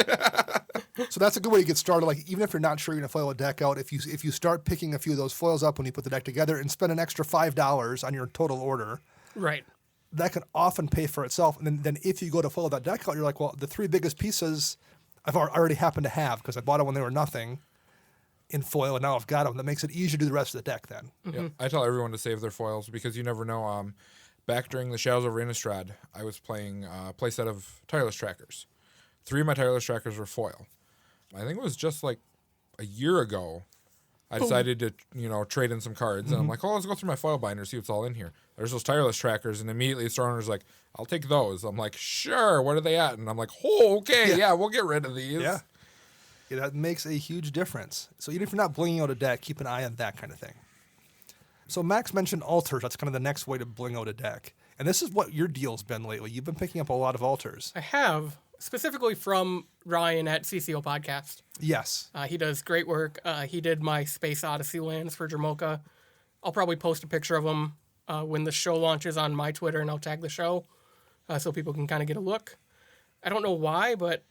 A: So that's a good way to get started. Like even if you're not sure you're gonna foil a deck out, if you start picking a few of those foils up when you put the deck together and spend an extra $5 on your total order,
B: Right.
A: that can often pay for itself. And then if you go to foil that deck out, you're like, well, the three biggest pieces I've already happened to have because I bought them when they were nothing in foil, and now I've got them. That makes it easier to do the rest of the deck then.
C: Yeah. I tell everyone to save their foils because you never know. Back during the Shadows over Innistrad, I was playing a playset of Tireless Trackers. 3 of my Tireless Trackers were foil. I think it was just like a year ago. I decided to, trade in some cards, and I'm like, let's go through my foil binder, see what's all in here. There's those Tireless Trackers, and immediately the store owner's like, I'll take those. I'm like, sure, what are they at? And I'm like, okay, yeah, we'll get rid of these.
A: Yeah, that makes a huge difference. So even if you're not blinging out a deck, keep an eye on that kind of thing. So Max mentioned altars. That's kind of the next way to bling out a deck. And this is what your deal's been lately. You've been picking up a lot of altars.
B: I have, specifically from Ryan at CCO Podcast.
A: Yes.
B: He does great work. He did my Space Odyssey lands for Jamocha. I'll probably post a picture of them when the show launches on my Twitter, and I'll tag the show so people can kind of get a look. I don't know why, but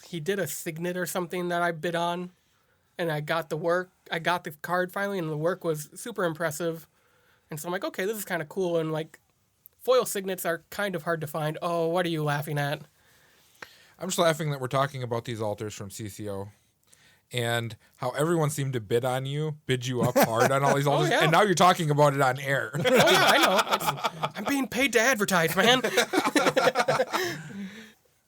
B: he did a signet or something that I bid on, and I got the work. I got the card finally, and the work was super impressive. And so I'm like, okay, this is kind of cool. And like, foil signets are kind of hard to find. Oh, what are you laughing at?
C: I'm just laughing that we're talking about these altars from CCO and how everyone seemed to bid you up hard on all these altars.
B: yeah.
C: And now you're talking about it on air.
B: Oh, yeah, I know. I'm being paid to advertise, man.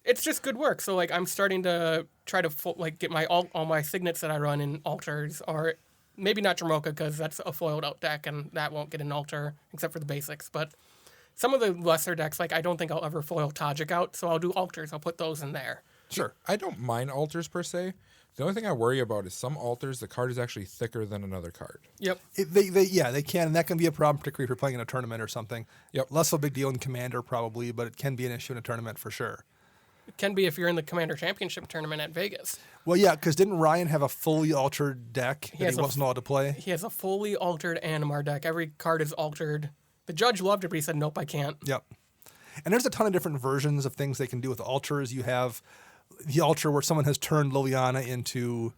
B: It's just good work. So, like, I'm starting to try to, get all my signets that I run in altars, or maybe not Jamocha, because that's a foiled out deck, and that won't get an altar, except for the basics. But some of the lesser decks, like, I don't think I'll ever foil Tajik out, so I'll do altars. I'll put those in there.
A: Sure.
C: I don't mind altars per se. The only thing I worry about is some altars, the card is actually thicker than another card.
B: Yep.
A: They can, and that can be a problem, particularly if you're playing in a tournament or something.
C: Yep.
A: Less of a big deal in Commander, probably, but it can be an issue in a tournament for sure.
B: It can be if you're in the Commander Championship tournament at Vegas.
A: Well, yeah, because didn't Ryan have a fully altered deck that he wasn't allowed to play?
B: He has a fully altered Animar deck. Every card is altered. The judge loved it, but he said, nope, I can't.
A: Yep. And there's a ton of different versions of things they can do with altars. You have the altar where someone has turned Liliana into,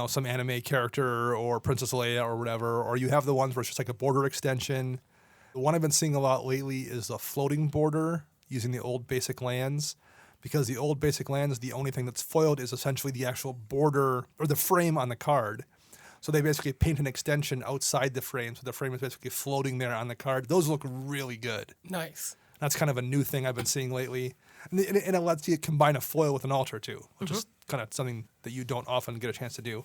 A: some anime character or Princess Leia or whatever, or you have the ones where it's just like a border extension. The one I've been seeing a lot lately is a floating border using the old basic lands, because the old basic lands, the only thing that's foiled is essentially the actual border or the frame on the card. So they basically paint an extension outside the frame, so the frame is basically floating there on the card. Those look really good.
B: Nice.
A: That's kind of a new thing I've been seeing lately. And it lets you combine a foil with an altar too, which is kind of something that you don't often get a chance to do.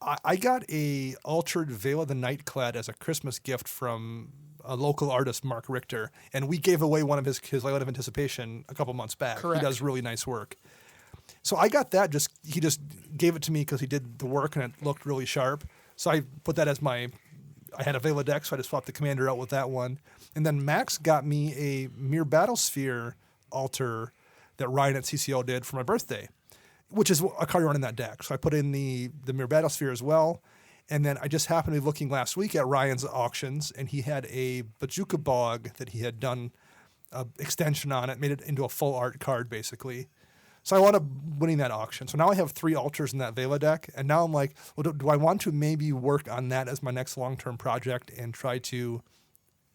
A: I got a altered Veil of the Nightclad as a Christmas gift from a local artist, Mark Richter, and we gave away one of his Light of Anticipation a couple months back.
B: Correct.
A: He does really nice work. So I got that. He just gave it to me because he did the work and it looked really sharp. So I put that as I had a Vela deck, so I just swapped the commander out with that one. And then Max got me a Mere Battlesphere altar that Ryan at CCO did for my birthday, which is a card running that deck. So I put in the Mere Battlesphere as well. And then I just happened to be looking last week at Ryan's auctions, and he had a Bajuka Bog that he had done an extension on it, made it into a full art card, basically. So I wound up winning that auction. So now I have 3 altars in that Vela deck, and now I'm like, well, do I want to maybe work on that as my next long-term project and try to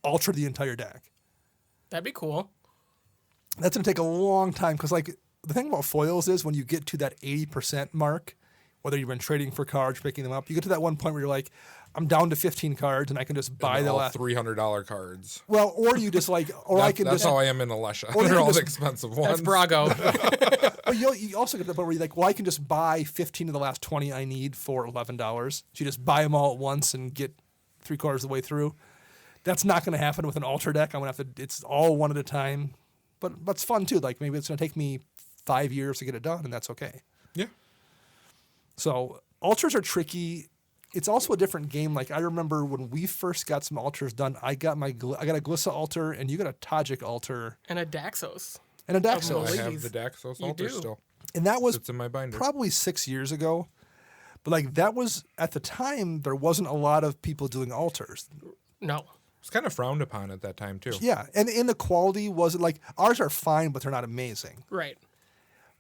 A: alter the entire deck?
B: That'd be cool.
A: That's going to take a long time, because like the thing about foils is when you get to that 80% mark, whether you've been trading for cards, picking them up, you get to that one point where you're like, I'm down to 15 cards and I can just buy the last
C: $300 cards.
A: Well, or you just like, or I can
C: that's
A: just.
C: how I am in Alesha.
A: Or
C: They're all
A: just-
C: the expensive ones.
B: That's Brago.
A: But you also get to the point where you're like, well, I can just buy 15 of the last 20 I need for $11. So you just buy them all at once and get 3/4 of the way through. That's not going to happen with an altar deck. I'm going to have to. It's all one at a time, but it's fun too. Like maybe it's going to take me 5 years to get it done, and that's okay.
C: Yeah.
A: So altars are tricky. It's also a different game. Like I remember when we first got some altars done, I got a Glissa altar, and you got a Tajik altar
B: And a Daxos.
A: and a
B: Oh,
A: Daxos.
C: I have
B: Ladies,
C: the Daxos
B: you
C: altar
B: do.
C: still.
A: And that was
C: It's in my binder.
A: probably 6 years ago. But like that was at the time, there wasn't a lot of people doing altars.
B: No.
C: It's kind of frowned upon at that time too.
A: Yeah, and the quality wasn't like ours are fine, but they're not amazing.
B: Right.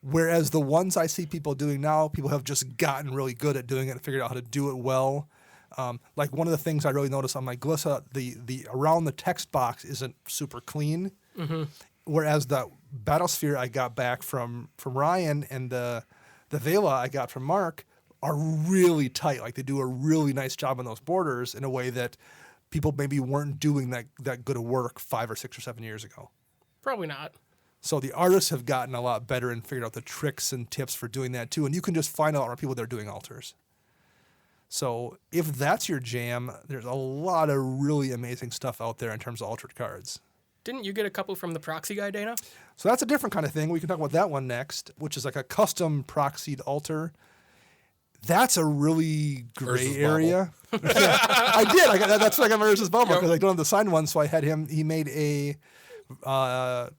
A: Whereas the ones I see people doing now, people have just gotten really good at doing it and figured out how to do it well. Like one of the things I really noticed on my Glissa, the around the text box isn't super clean. Mm-hmm. Whereas the Battlesphere I got back from Ryan and the Vela I got from Mark are really tight. Like they do a really nice job on those borders in a way that people maybe weren't doing that good of work 5 or 6 or 7 years ago.
B: Probably not.
A: So the artists have gotten a lot better and figured out the tricks and tips for doing that too. And you can just find out people that are doing altars. So if that's your jam, there's a lot of really amazing stuff out there in terms of altered cards.
B: Didn't you get a couple from the proxy guy, Dana?
A: So that's a different kind of thing. We can talk about that one next, which is like a custom proxied altar. That's a really gray area. Yeah, I did. That's like I got my Ursus Bubble because I don't have the signed one. So I had him. He made a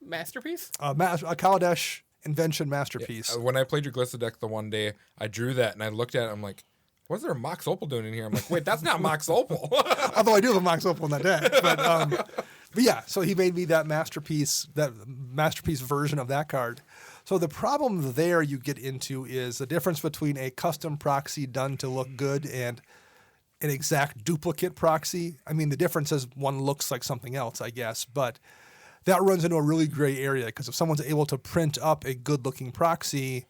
B: masterpiece,
A: a Kaladesh invention masterpiece.
C: Yeah. When I played your Glissa deck the one day, I drew that and I looked at it. I'm like, what's there a Mox Opal doing in here? I'm like, wait, that's not Mox Opal.
A: Although I do have a Mox Opal in that deck, but yeah. So he made me that masterpiece version of that card. So the problem there you get into is the difference between a custom proxy done to look good and an exact duplicate proxy. I mean, the difference is one looks like something else, I guess, but that runs into a really gray area because if someone's able to print up a good-looking proxy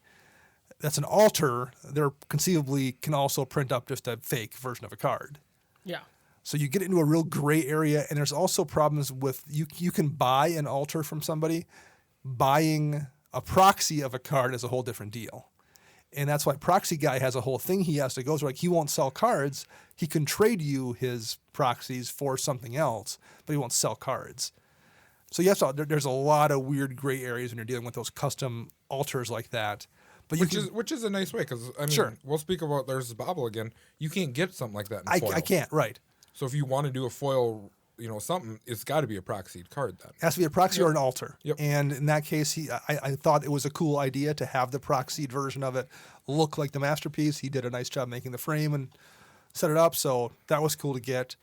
A: that's an altar, they conceivably can also print up just a fake version of a card.
B: Yeah.
A: So you get into a real gray area, and there's also problems with you can buy an altar from somebody. Buying a proxy of a card is a whole different deal. And that's why Proxy Guy has a whole thing he has to go through. Like, he won't sell cards. He can trade you his proxies for something else, but he won't sell cards. So yes, there's a lot of weird gray areas when you're dealing with those custom altars like that. But
C: which is a nice way because I mean,
A: sure.
C: We'll speak about there's Bobble again. You can't get something like that in foil.
A: I can't, right.
C: So if you want to do a foil, something, it's got to be a proxied card then.
A: It has to be a proxy or an altar.
C: Yep.
A: And in that case, I thought it was a cool idea to have the proxied version of it look like the masterpiece. He did a nice job making the frame and set it up, so that was cool to get.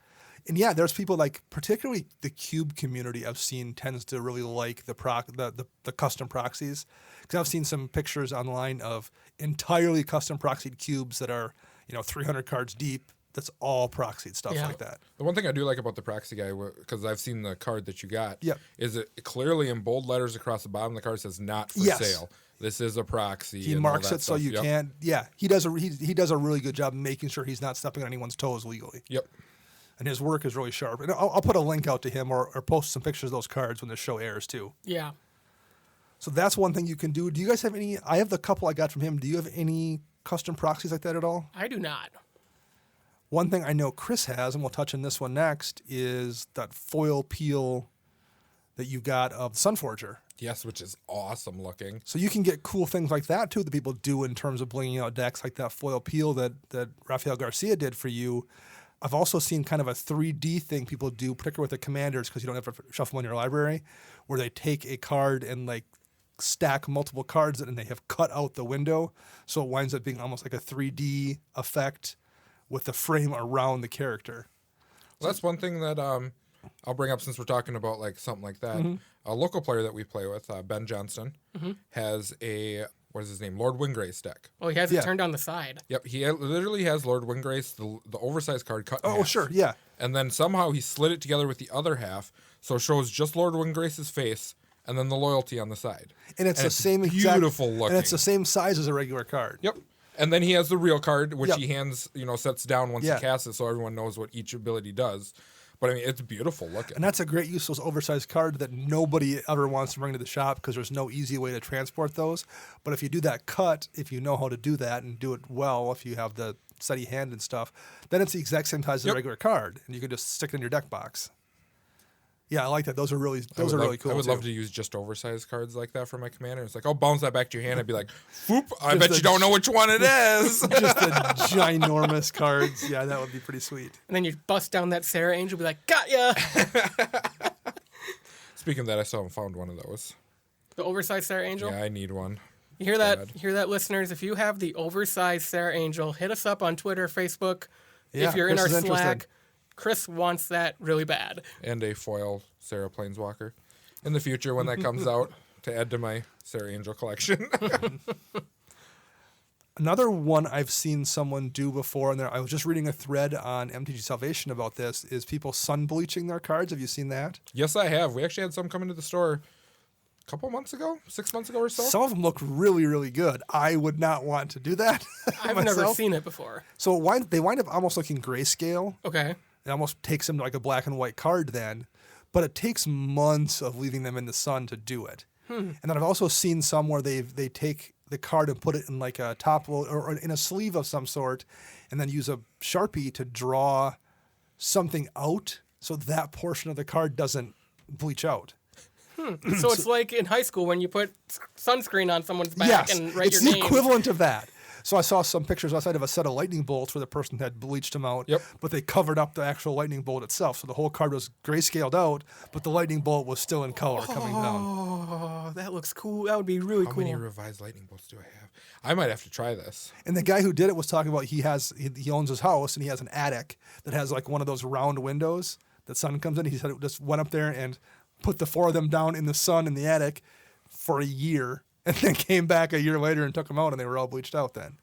A: And yeah, there's people like, particularly the cube community I've seen tends to really like the custom proxies. Because I've seen some pictures online of entirely custom proxied cubes that are 300 cards deep. That's all proxied stuff like that.
C: The one thing I do like about the Proxy Guy, because I've seen the card that you got, is it clearly in bold letters across the bottom of the card says "not for sale." This is a proxy.
A: He marks it so you can't. Yeah, he does a really good job making sure he's not stepping on anyone's toes legally.
C: Yep.
A: And his work is really sharp. And I'll put a link out to him or post some pictures of those cards when the show airs too.
B: Yeah.
A: So that's one thing you can do. Do you guys have any? I have the couple I got from him. Do you have any custom proxies like that at all?
B: I do not.
A: One thing I know Chris has, and we'll touch on this one next, is that foil peel that you got of the Sunforger.
C: Yes, which is awesome looking.
A: So you can get cool things like that, too, that people do in terms of blinging out decks, like that foil peel that Rafael Garcia did for you. I've also seen kind of a 3D thing people do, particularly with the commanders, because you don't have to shuffle them in your library, where they take a card and stack multiple cards and they have cut out the window. So it winds up being almost like a 3D effect with the frame around the character.
C: Well, that's one thing that I'll bring up since we're talking about something like that. Mm-hmm. A local player that we play with, Ben Johnston, has a, what is his name, Lord Windgrace deck.
B: Oh, he has it turned on the side.
C: Yep, he literally has Lord Windgrace, the oversized card cut in half.
A: Sure, yeah.
C: And then somehow he slid it together with the other half, so it shows just Lord Windgrace's face and then the loyalty on the side.
A: And it's the same
C: beautiful looking.
A: And it's the same size as a regular card.
C: Yep. And then he has the real card, which he hands, sets down once he casts it, so everyone knows what each ability does. But I mean, it's beautiful looking.
A: And that's a great use of those oversized cards that nobody ever wants to bring to the shop because there's no easy way to transport those. But if you do that cut, if you know how to do that and do it well, if you have the steady hand and stuff, then it's the exact same size as a regular card, and you can just stick it in your deck box. Yeah, I like that. Those are really cool.
C: I would love to use just oversized cards like that for my commander. It's like, I'll bounce that back to your hand. I'd be like, "Whoop! I bet you don't know which one it is."
A: Just the ginormous cards. Yeah, that would be pretty sweet.
B: And then you bust down that Sarah Angel, be like, "Got ya!"
C: Speaking of that, I still haven't found one of those.
B: The oversized Sarah Angel.
C: Yeah, I need one.
B: You hear that? Hear that, listeners? If you have the oversized Sarah Angel, hit us up on Twitter, Facebook.
A: Yeah,
B: if you're in our Slack, Chris wants that really bad.
C: And a foil Sarah Planeswalker in the future when that comes out to add to my Sarah Angel collection.
A: Another one I've seen someone do before, and I was just reading a thread on MTG Salvation about this, is people sun bleaching their cards. Have you seen that?
C: Yes, I have. We actually had some come into the store a couple months ago, 6 months ago or so.
A: Some of them look really, really good. I would not want to do that.
B: I've never seen it before.
A: So they wind up almost looking grayscale.
B: Okay.
A: It almost takes them like a black and white card then, but it takes months of leaving them in the sun to do it. And then I've also seen some where they take the card and put it in like a top load or in a sleeve of some sort, and then use a Sharpie to draw something out so that portion of the card doesn't bleach out.
B: So it's like in high school when you put sunscreen on someone's back
A: Yes,
B: and write
A: it's
B: your
A: the
B: name.
A: equivalent of that. So I saw some pictures outside of a set of lightning bolts where the person had bleached them out,
C: Yep.
A: but they covered up the actual lightning bolt itself. So the whole card was grayscaled out, but the lightning bolt was still in color coming down.
B: Oh, that looks cool. That would be really
C: How
B: cool.
C: many revised lightning bolts do I have? I might have to try this.
A: And the guy who did it was talking about he owns his house and he has an attic that has like one of those round windows that sun comes in. He said it just went up there and put the 4 of them down in the sun in the attic for a year, and then came back a year later and took them out, and they were all bleached out then.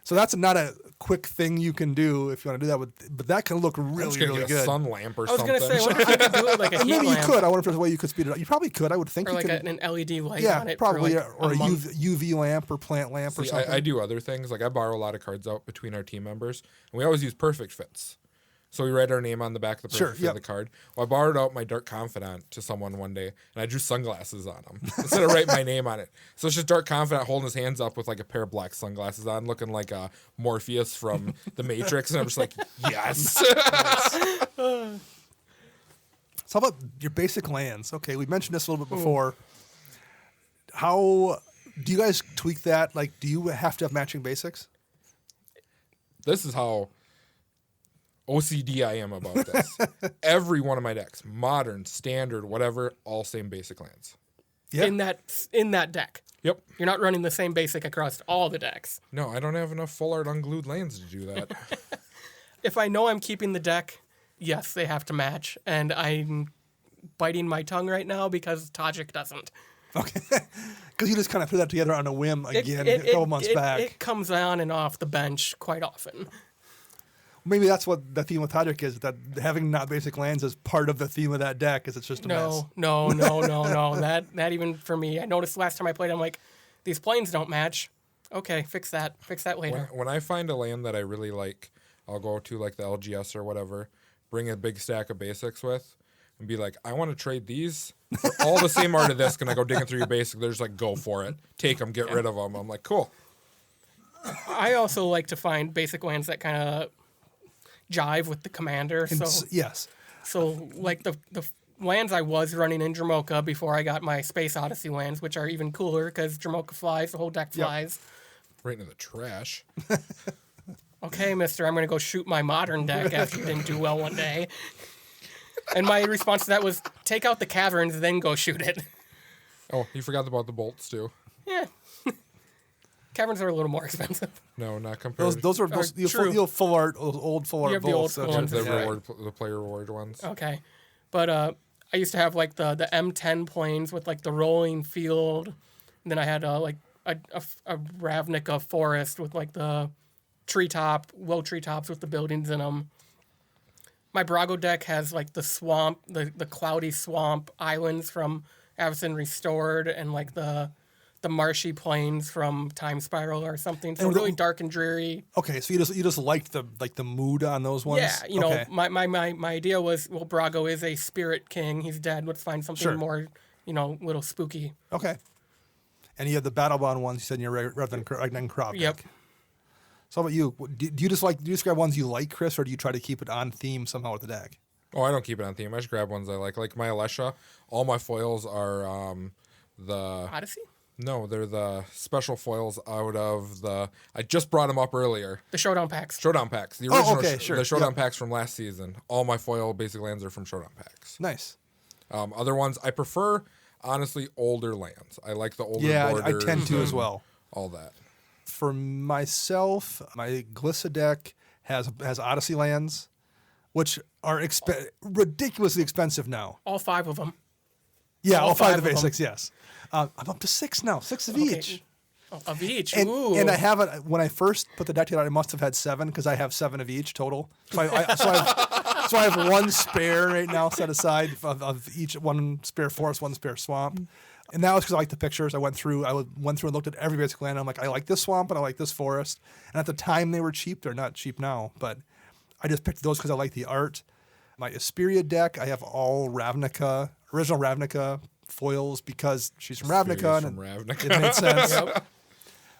A: So that's not a quick thing you can do if you want to do that, but that can look
C: I'm
A: really,
C: just gonna
A: really
C: get a
A: good.
C: sun lamp or
B: I was
C: something.
B: going to say, what if you could do it like a heat
A: Maybe you
B: lamp?
A: could. I wonder if there's a way you could speed it up. You probably could. I would think
B: Or
A: you
B: like
A: could.
B: an LED light
A: Yeah,
B: on it
A: probably,
B: for like
A: or a
B: month.
A: UV lamp or plant lamp or
C: See,
A: something.
C: I do other things. Like I borrow a lot of cards out between our team members, and we always use perfect fits. So we write our name on the back of the perfect fit of the card. Well, I borrowed out my Dark Confidant to someone one day, and I drew sunglasses on him instead of writing my name on it. So it's just Dark Confidant holding his hands up with like a pair of black sunglasses on, looking like Morpheus from The Matrix, and I'm just like, yes.
A: So how about your basic lands? Okay, we mentioned this a little bit before. How do you guys tweak that? Like, do you have to have matching basics?
C: This is how OCD I am about this. Every one of my decks, modern, standard, whatever, all same basic lands.
A: Yeah.
B: in that deck.
C: Yep.
B: You're not running the same basic across all the decks.
C: No, I don't have enough full art unglued lands to do that.
B: If I know I'm keeping the deck, yes, they have to match. And I'm biting my tongue right now because Tajik doesn't.
A: Okay. Because you just kind of threw that together on a whim again a couple months back.
B: It comes on and off the bench quite often.
A: Maybe that's what the theme with Todrick is, that having not basic lands is part of the theme of that deck, is it's just a mess.
B: No. That even for me, I noticed last time I played, I'm like, these planes don't match. Okay, fix that later.
C: When I find a land that I really like, I'll go to like the LGS or whatever, bring a big stack of basics with, and be like, I want to trade these for all the same art of this. Can I go digging through your basic? They're just like, go for it. Take them, get rid of them. I'm like, cool.
B: I also like to find basic lands that kind of jive with the commander.
A: Yes.
B: So like the lands I was running in Jamoka before I got my Space Odyssey lands, which are even cooler because Jamoka flies, the whole deck flies.
C: Right into the trash.
B: Okay, mister, I'm going to go shoot my modern deck after you didn't do well one day. And my response to that was, take out the caverns, then go shoot it.
C: Oh, you forgot about the bolts too.
B: Yeah. Caverns are a little more expensive.
C: No, not compared.
A: Those are
B: true.
A: you'll full art, those old full art
B: have the old
A: bolts.
B: school
A: Those are-
B: ones.
C: the player reward ones.
B: Okay. But I used to have like the M10 planes with like the rolling field. And then I had like a Ravnica forest with like the low treetops with the buildings in them. My Brago deck has like the swamp, the cloudy swamp islands from Avacyn Restored, and like the marshy plains from Time Spiral or something. So
A: And
B: really dark and dreary.
A: Okay, so you just liked the mood on those ones?
B: Yeah, you know,
A: Okay.
B: my idea was, well, Brago is a spirit king. He's dead. Let's find something more, little spooky.
A: Okay. And you have the Battlebound ones you said in your Ragnar Crop
B: Yep.
A: deck. So how about you? Do you describe ones you like, Chris, or do you try to keep it on theme somehow with the deck?
C: Oh, I don't keep it on theme. I just grab ones I like. Like my Alesha, all my foils are the...
B: Odyssey?
C: No, they're the special foils out of the... I just brought them up earlier.
B: The Showdown packs.
C: Showdown packs. The original
A: okay, sure.
C: The Showdown
A: Yep.
C: packs from last season. All my foil basic lands are from Showdown packs.
A: Nice.
C: Other ones, I prefer, honestly, older lands. I like the older
A: Yeah, I
C: borders.
A: tend to as well.
C: All that.
A: For myself, my Glissa deck has Odyssey lands. which are ridiculously expensive now.
B: All 5 of them.
A: Yeah,
B: All
A: all 5
B: 5
A: of the
B: of them.
A: basics, yes. I'm up to 6 now, 6 of each.
B: Oh, of each.
A: And,
B: Ooh.
A: and I haven't, when I first put the deck together, I must have had 7 because I have 7 of each total. So I have 1 spare right now set aside of each, 1 spare forest, 1 spare swamp. And that was because I like the pictures. I went through and looked at every basic land. And I'm like, I like this swamp and I like this forest. And at the time they were cheap. They're not cheap now, but I just picked those because I like the art. My Asperia deck, I have all Ravnica, original Ravnica foils because she's from Ravnica.
C: From Ravnica.
A: It made sense.
B: Yep.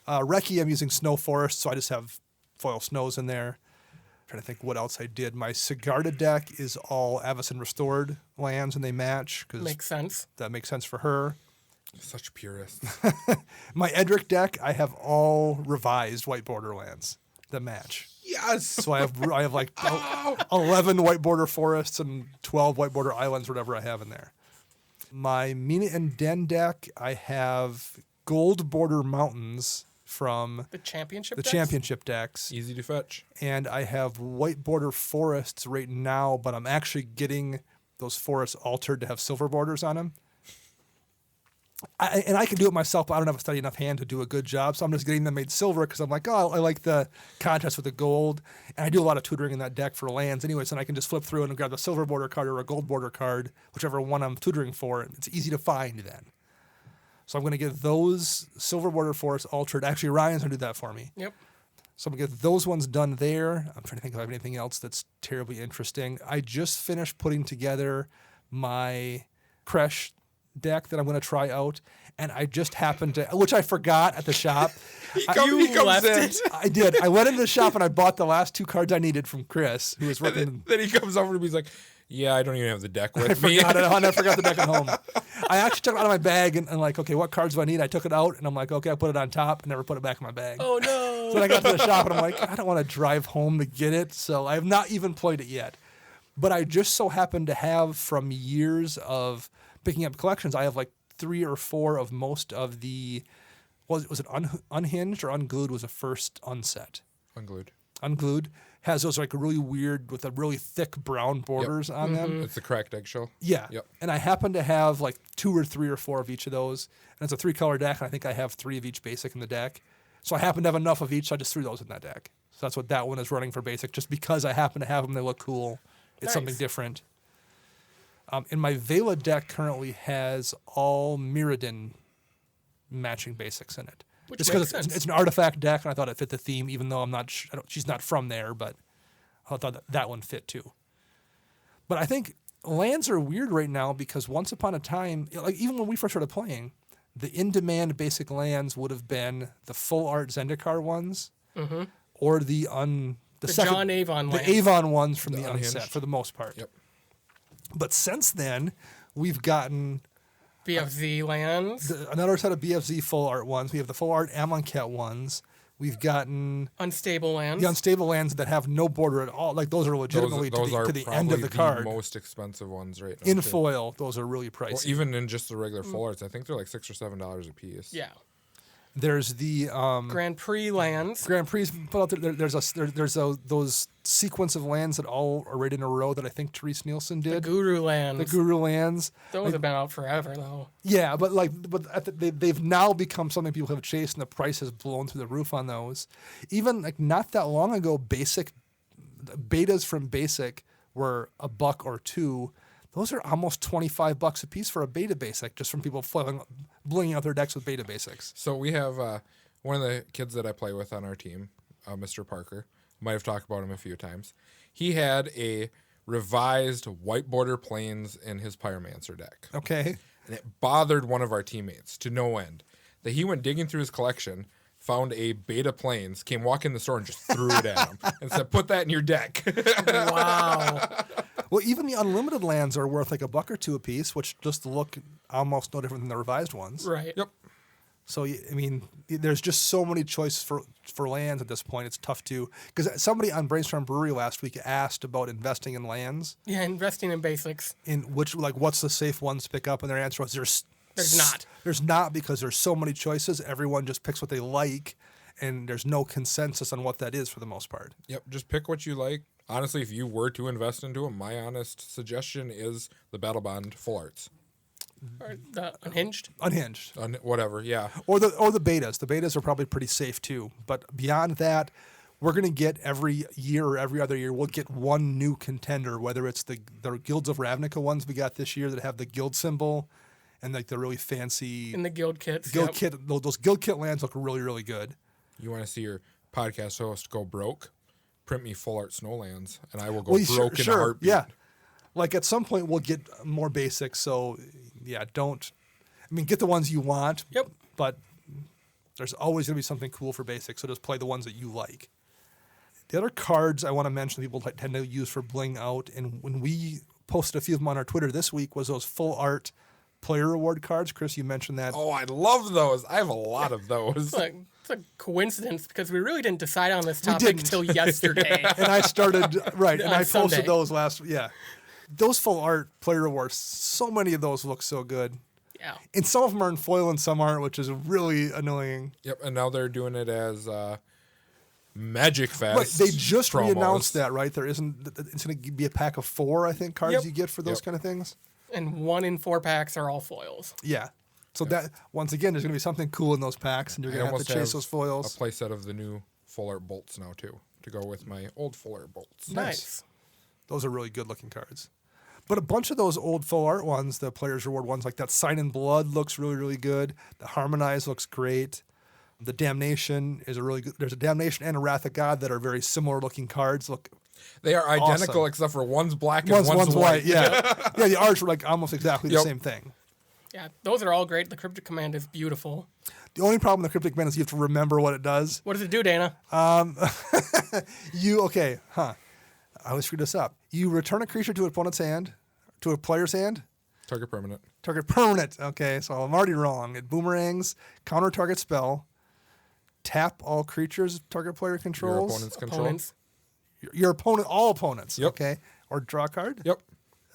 A: Reki, I'm using Snow Forest, so I just have foil snows in there. Trying to think what else I did. My Sigarda deck is all Avacyn Restored lands, and they match because
B: Makes sense.
A: that makes sense for her.
C: Such purists.
A: My Edric deck, I have all revised white border lands that match.
C: Yes.
A: So I have like 11 white border forests and 12 white border islands, whatever I have in there. My Mina and Den deck, I have gold border mountains from
B: The championship
A: the
B: decks?
A: championship decks.
C: Easy to fetch.
A: And I have white border forests right now, but I'm actually getting those forests altered to have silver borders on them. And I can do it myself, but I don't have a steady enough hand to do a good job. So I'm just getting them made silver because I'm like, oh, I like the contrast with the gold. And I do a lot of tutoring in that deck for lands anyway, so I can just flip through and grab the silver border card or a gold border card, whichever one I'm tutoring for. It's easy to find then. So I'm going to get those silver border forests altered. Actually, Ryan's going to do that for me.
B: Yep.
A: So I'm going to get those ones done there. I'm trying to think if I have anything else that's terribly interesting. I just finished putting together my Kresh deck that I'm going to try out. And I just happened to, which I forgot at the shop.
C: He comes
B: left
C: in.
B: it.
A: I did. I went into the shop and I bought the last 2 cards I needed from Chris, who was working.
C: Then he comes over to me. He's like, "Yeah, I don't even have the deck with
A: I
C: me."
A: forgot it. I forgot the deck at home. I actually took it out of my bag and like, okay, what cards do I need? I took it out and I'm like, okay, I put it on top and never put it back in my bag.
B: Oh, no.
A: So then I got to the shop and I'm like, I don't want to drive home to get it. So I have not even played it yet. But I just so happen to have, from years of picking up collections, I have like 3 or 4 of most of the, was it Unhinged or Unglued was the first unset?
C: Unglued.
A: Unglued has those like really weird with the really thick brown borders on them.
C: It's the cracked eggshell.
A: Yeah.
C: Yep.
A: And I happen to have like 2 or 3 or 4 of each of those. And it's a 3-color deck, and I think I have 3 of each basic in the deck. So I happen to have enough of each, so I just threw those in that deck. So that's what that one is running for basic, just because I happen to have them. They look cool. It's something
B: Nice.
A: different. And my Vela deck currently has all Mirrodin matching basics in it.
B: Which
A: Just
B: makes
A: because
B: sense.
A: it's an artifact deck, and I thought it fit the theme, even though I'm not. She's not from there, but I thought that one fit too. But I think lands are weird right now because once upon a time, like even when we first started playing, the in-demand basic lands would have been the full art Zendikar ones, or the second,
B: John Avon
A: the
B: lands.
A: Avon ones from the
C: Unhinged.
A: unset for the most part.
C: Yep.
A: But since then, we've gotten
B: BFZ lands.
A: another set of BFZ full art ones. We have the full art Amonkhet ones. We've gotten
B: Unstable lands.
A: the unstable lands that have no border at all. Like those are legitimately
C: Those
A: to
C: are
A: the
C: probably
A: end of the card.
C: most expensive ones right now.
A: In
C: too.
A: foil, those are really
C: Well,
A: pricey.
C: even in just the regular full arts, I think they're like $6 or $7 a piece.
B: Yeah.
A: There's the
B: Grand Prix lands.
A: Grand Prix put out there. There's those sequence of lands that all are right in a row that I think Therese Nielsen
B: The
A: did.
B: Guru lands.
A: The Guru lands.
B: Those have been out forever, though.
A: Yeah, but they've now become something people have chased, and the price has blown through the roof on those. Even like not that long ago, betas from Basic were $1 or $2. Those are almost $25 a piece for a beta basic, just from people blinging out their decks with beta basics.
C: So we have one of the kids that I play with on our team, Mr. Parker. Might have talked about him a few times. He had a revised white border plains in his Pyromancer deck.
A: Okay.
C: And it bothered one of our teammates to no end. That he went digging through his collection, found a beta plains, came walking in the store and just threw it at him and said, "Put that in your deck."
B: Wow.
A: Well, even the unlimited lands are worth like $1 or $2 a piece, which just look almost no different than the revised ones.
B: Right.
C: Yep.
A: So I mean, there's just so many choices for lands at this point. It's tough to, because somebody on Brainstorm Brewery last week asked about investing in lands,
B: Yeah, investing in basics.
A: in which like what's the safe ones to pick up, and their answer was
B: There's not.
A: There's not, because there's so many choices. Everyone just picks what they like, and there's no consensus on what that is for the most part.
C: Yep. Just pick what you like Honestly, if you were to invest into them, my honest suggestion is the Battle Bond full arts.
B: Or the Unhinged.
A: Unhinged.
C: Whatever, yeah.
A: Or the betas. The betas are probably pretty safe too. But beyond that, we're going to get every year or every other year, we'll get one new contender, whether it's the Guilds of Ravnica ones we got this year that have the guild symbol and like the really fancy
B: In the guild kits.
A: kit. Those guild kit lands look really, really good.
C: You want to see your podcast host go broke? Print me full art snowlands, and I will go
A: Well,
C: broke in a heartbeat.
A: yeah. Like at some point we'll get more basic. So yeah, get the ones you want.
B: Yep.
A: But there's always going to be something cool for basic. So just play the ones that you like. The other cards I want to mention people tend to use for Bling out, and when we posted a few of them on our Twitter this week, was those full art player reward cards. Chris, you mentioned that.
C: Oh, I love those. I have a lot of those.
B: It's a coincidence because we really didn't decide on this topic
A: didn't.
B: until yesterday.
A: And I started, right, and
B: On
A: I posted
B: Sunday.
A: those those full art player rewards, so many of those look so good.
B: Yeah.
A: And some of them are in foil and some aren't, which is really annoying.
C: Yep, and now they're doing it as Magic Fest.
A: Right, they just
C: promos.
A: re-announced that, right? It's going to be a pack of 4, I think, cards
B: Yep.
A: you get for those
C: Yep.
A: kind of things.
B: And 1 in 4 packs are all foils.
A: Yeah. So that, once again, there's going to be something cool in those packs, and you're
C: I
A: going to have
C: almost
A: to chase
C: have
A: those foils.
C: a playset of the new full art bolts now too, to go with my old full art bolts.
B: Nice.
A: Those are really good looking cards. But a bunch of those old full art ones, the Players Reward ones, like that Sign in Blood looks really, really good. The Harmonize looks great. The Damnation is a really good. There's a Damnation and a Wrath of God that are very similar looking cards. Look,
C: They are identical
A: Awesome.
C: except for one's black and
A: one's white.
C: white.
A: Yeah, yeah. The arts are like almost exactly the
C: Yep.
A: same thing.
B: Yeah, those are all great. The Cryptic Command is beautiful.
A: The only problem with the Cryptic Man is you have to remember what it does.
B: What does it do, Dana?
A: I always screw this up. You return a creature to an opponent's hand, to a player's hand.
C: Target permanent.
A: Target permanent. Okay, so I'm already wrong. It boomerangs, counter target spell, tap all creatures target player
C: Your
A: controls.
C: opponent's control.
B: Opponents.
A: Your opponent, all opponents.
C: Yep.
A: Okay, or draw a card.
C: Yep.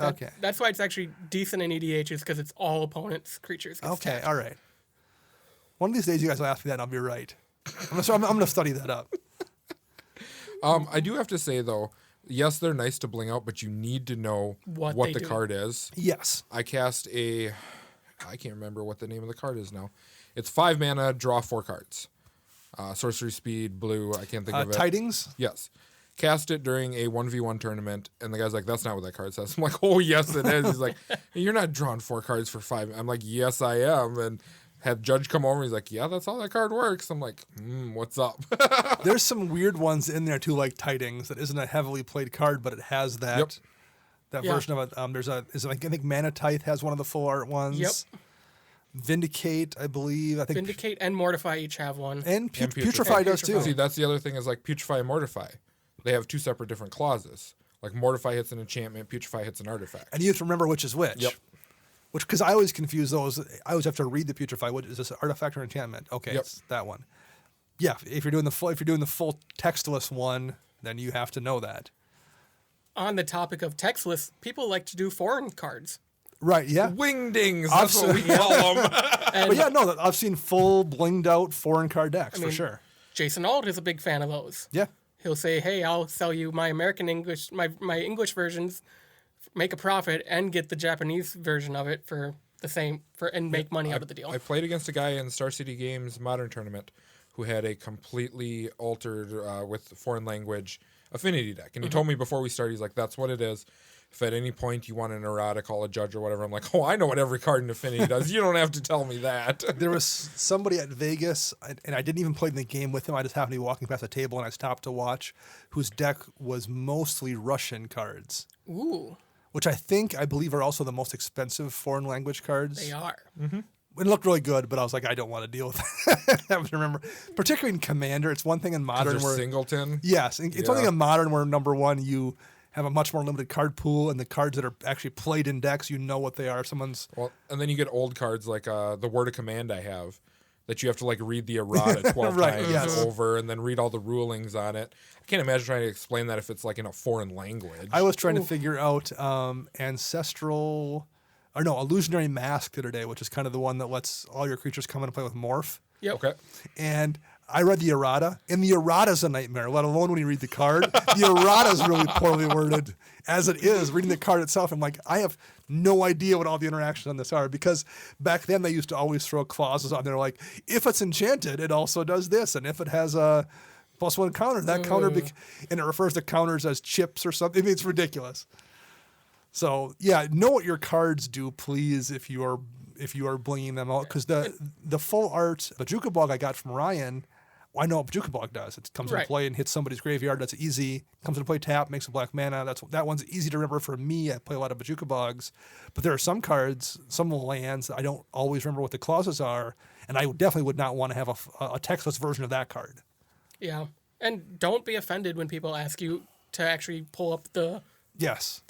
A: Okay.
B: That's why it's actually decent in EDHs because it's all opponents' creatures. Get
A: Okay.
B: stacked.
A: All right. One of these days, you guys will ask me that, and I'll be right. I'm going to study that up.
C: I do have to say though, yes, they're nice to bling out, but you need to know
B: What
C: what
B: they
C: the
B: do.
C: card is.
A: Yes.
C: I cast I can't remember what the name of the card is now. It's 5 mana, draw 4 cards. Sorcery speed, blue. I can't think of it.
A: Tidings.
C: Yes. Cast it during a 1v1 tournament, and the guy's like, that's not what that card says. I'm like, oh, yes, it is. He's like, you're not drawing 4 cards for 5. I'm like, yes, I am. And had Judge come over, he's like, yeah, that's how that card works. I'm like, what's up?
A: There's some weird ones in there too, like Tidings, that isn't a heavily played card, but it has that
C: Yep.
A: that version of it. I think Mana Tithe has one of the full art ones.
B: Yep.
A: Vindicate, I believe. I think
B: Vindicate and Mortify each have one.
A: and
C: And
A: Putrefy does too.
C: See, that's the other thing is like Putrefy and Mortify. They have 2 separate different clauses. Like Mortify hits an enchantment, Putrefy hits an artifact.
A: And you have to remember which is which.
C: Yep.
A: Which, because I always confuse those. I always have to read the Putrefy. What is this, artifact or enchantment? Okay,
C: Yep.
A: it's that one. Yeah, if you're doing the full textless one, then you have to know that.
B: On the topic of textless, people like to do foreign cards.
A: Right? Yeah.
C: Wingdings, that's what we call them.
A: But yeah, no, I've seen full blinged out foreign card decks for
B: mean,
A: sure.
B: Jason Alt is a big fan of those.
A: Yeah.
B: He'll say, "Hey, I'll sell you my American English, my English versions, make a profit, and get the Japanese version of it for the same and make money out of the deal."
C: I played against a guy in Star City Games Modern Tournament who had a completely altered with foreign language affinity deck. And he told me before we started, he's like, that's what it is. If at any point you want an errata, call a judge or whatever, I'm like, oh, I know what every card in Affinity does. You don't have to tell me that.
A: There was somebody at Vegas, and I didn't even play in the game with him. I just happened to be walking past the table, and I stopped to watch, whose deck was mostly Russian cards,
B: Ooh,
A: which I believe are also the most expensive foreign language cards.
B: they are.
A: It looked really good, but I was like, I don't want to deal with that. I have to remember, particularly in Commander, it's one thing in Modern
C: There's
A: where
C: Singleton.
A: yes, it's one thing in Modern where number one you have a much more limited card pool, and the cards that are actually played in decks, you know what they are. Someone's
C: Well, and then you get old cards like the Word of Command I have that you have to like read the errata 12
A: Right,
C: times
A: yes.
C: over and then read all the rulings on it. I can't imagine trying to explain that if it's like in a foreign language.
A: I was trying to figure out Illusionary Mask the other day, which is kind of the one that lets all your creatures come in and play with Morph.
B: Yep.
C: Okay.
A: And I read the errata, and the errata's a nightmare, let alone when you read the card. The errata's really poorly worded. As it is, reading the card itself, I'm like, I have no idea what all the interactions on this are, because back then they used to always throw clauses on there like, if it's enchanted, it also does this, and if it has a +1 counter, that counter, and it refers to counters as chips or something. I mean, it's ridiculous. So yeah, know what your cards do, please, if you are blinging them out, because the full art Bajuka Bog I got from Ryan, I know what Bajuka Bog does. It comes into play and hits somebody's graveyard. That's easy. Comes into play, tap, makes a black mana. That one's easy to remember for me. I play a lot of Bajuka Bogs, but there are some cards, some lands I don't always remember what the clauses are, and I definitely would not want to have a textless version of that card.
B: Yeah, and don't be offended when people ask you to actually pull up the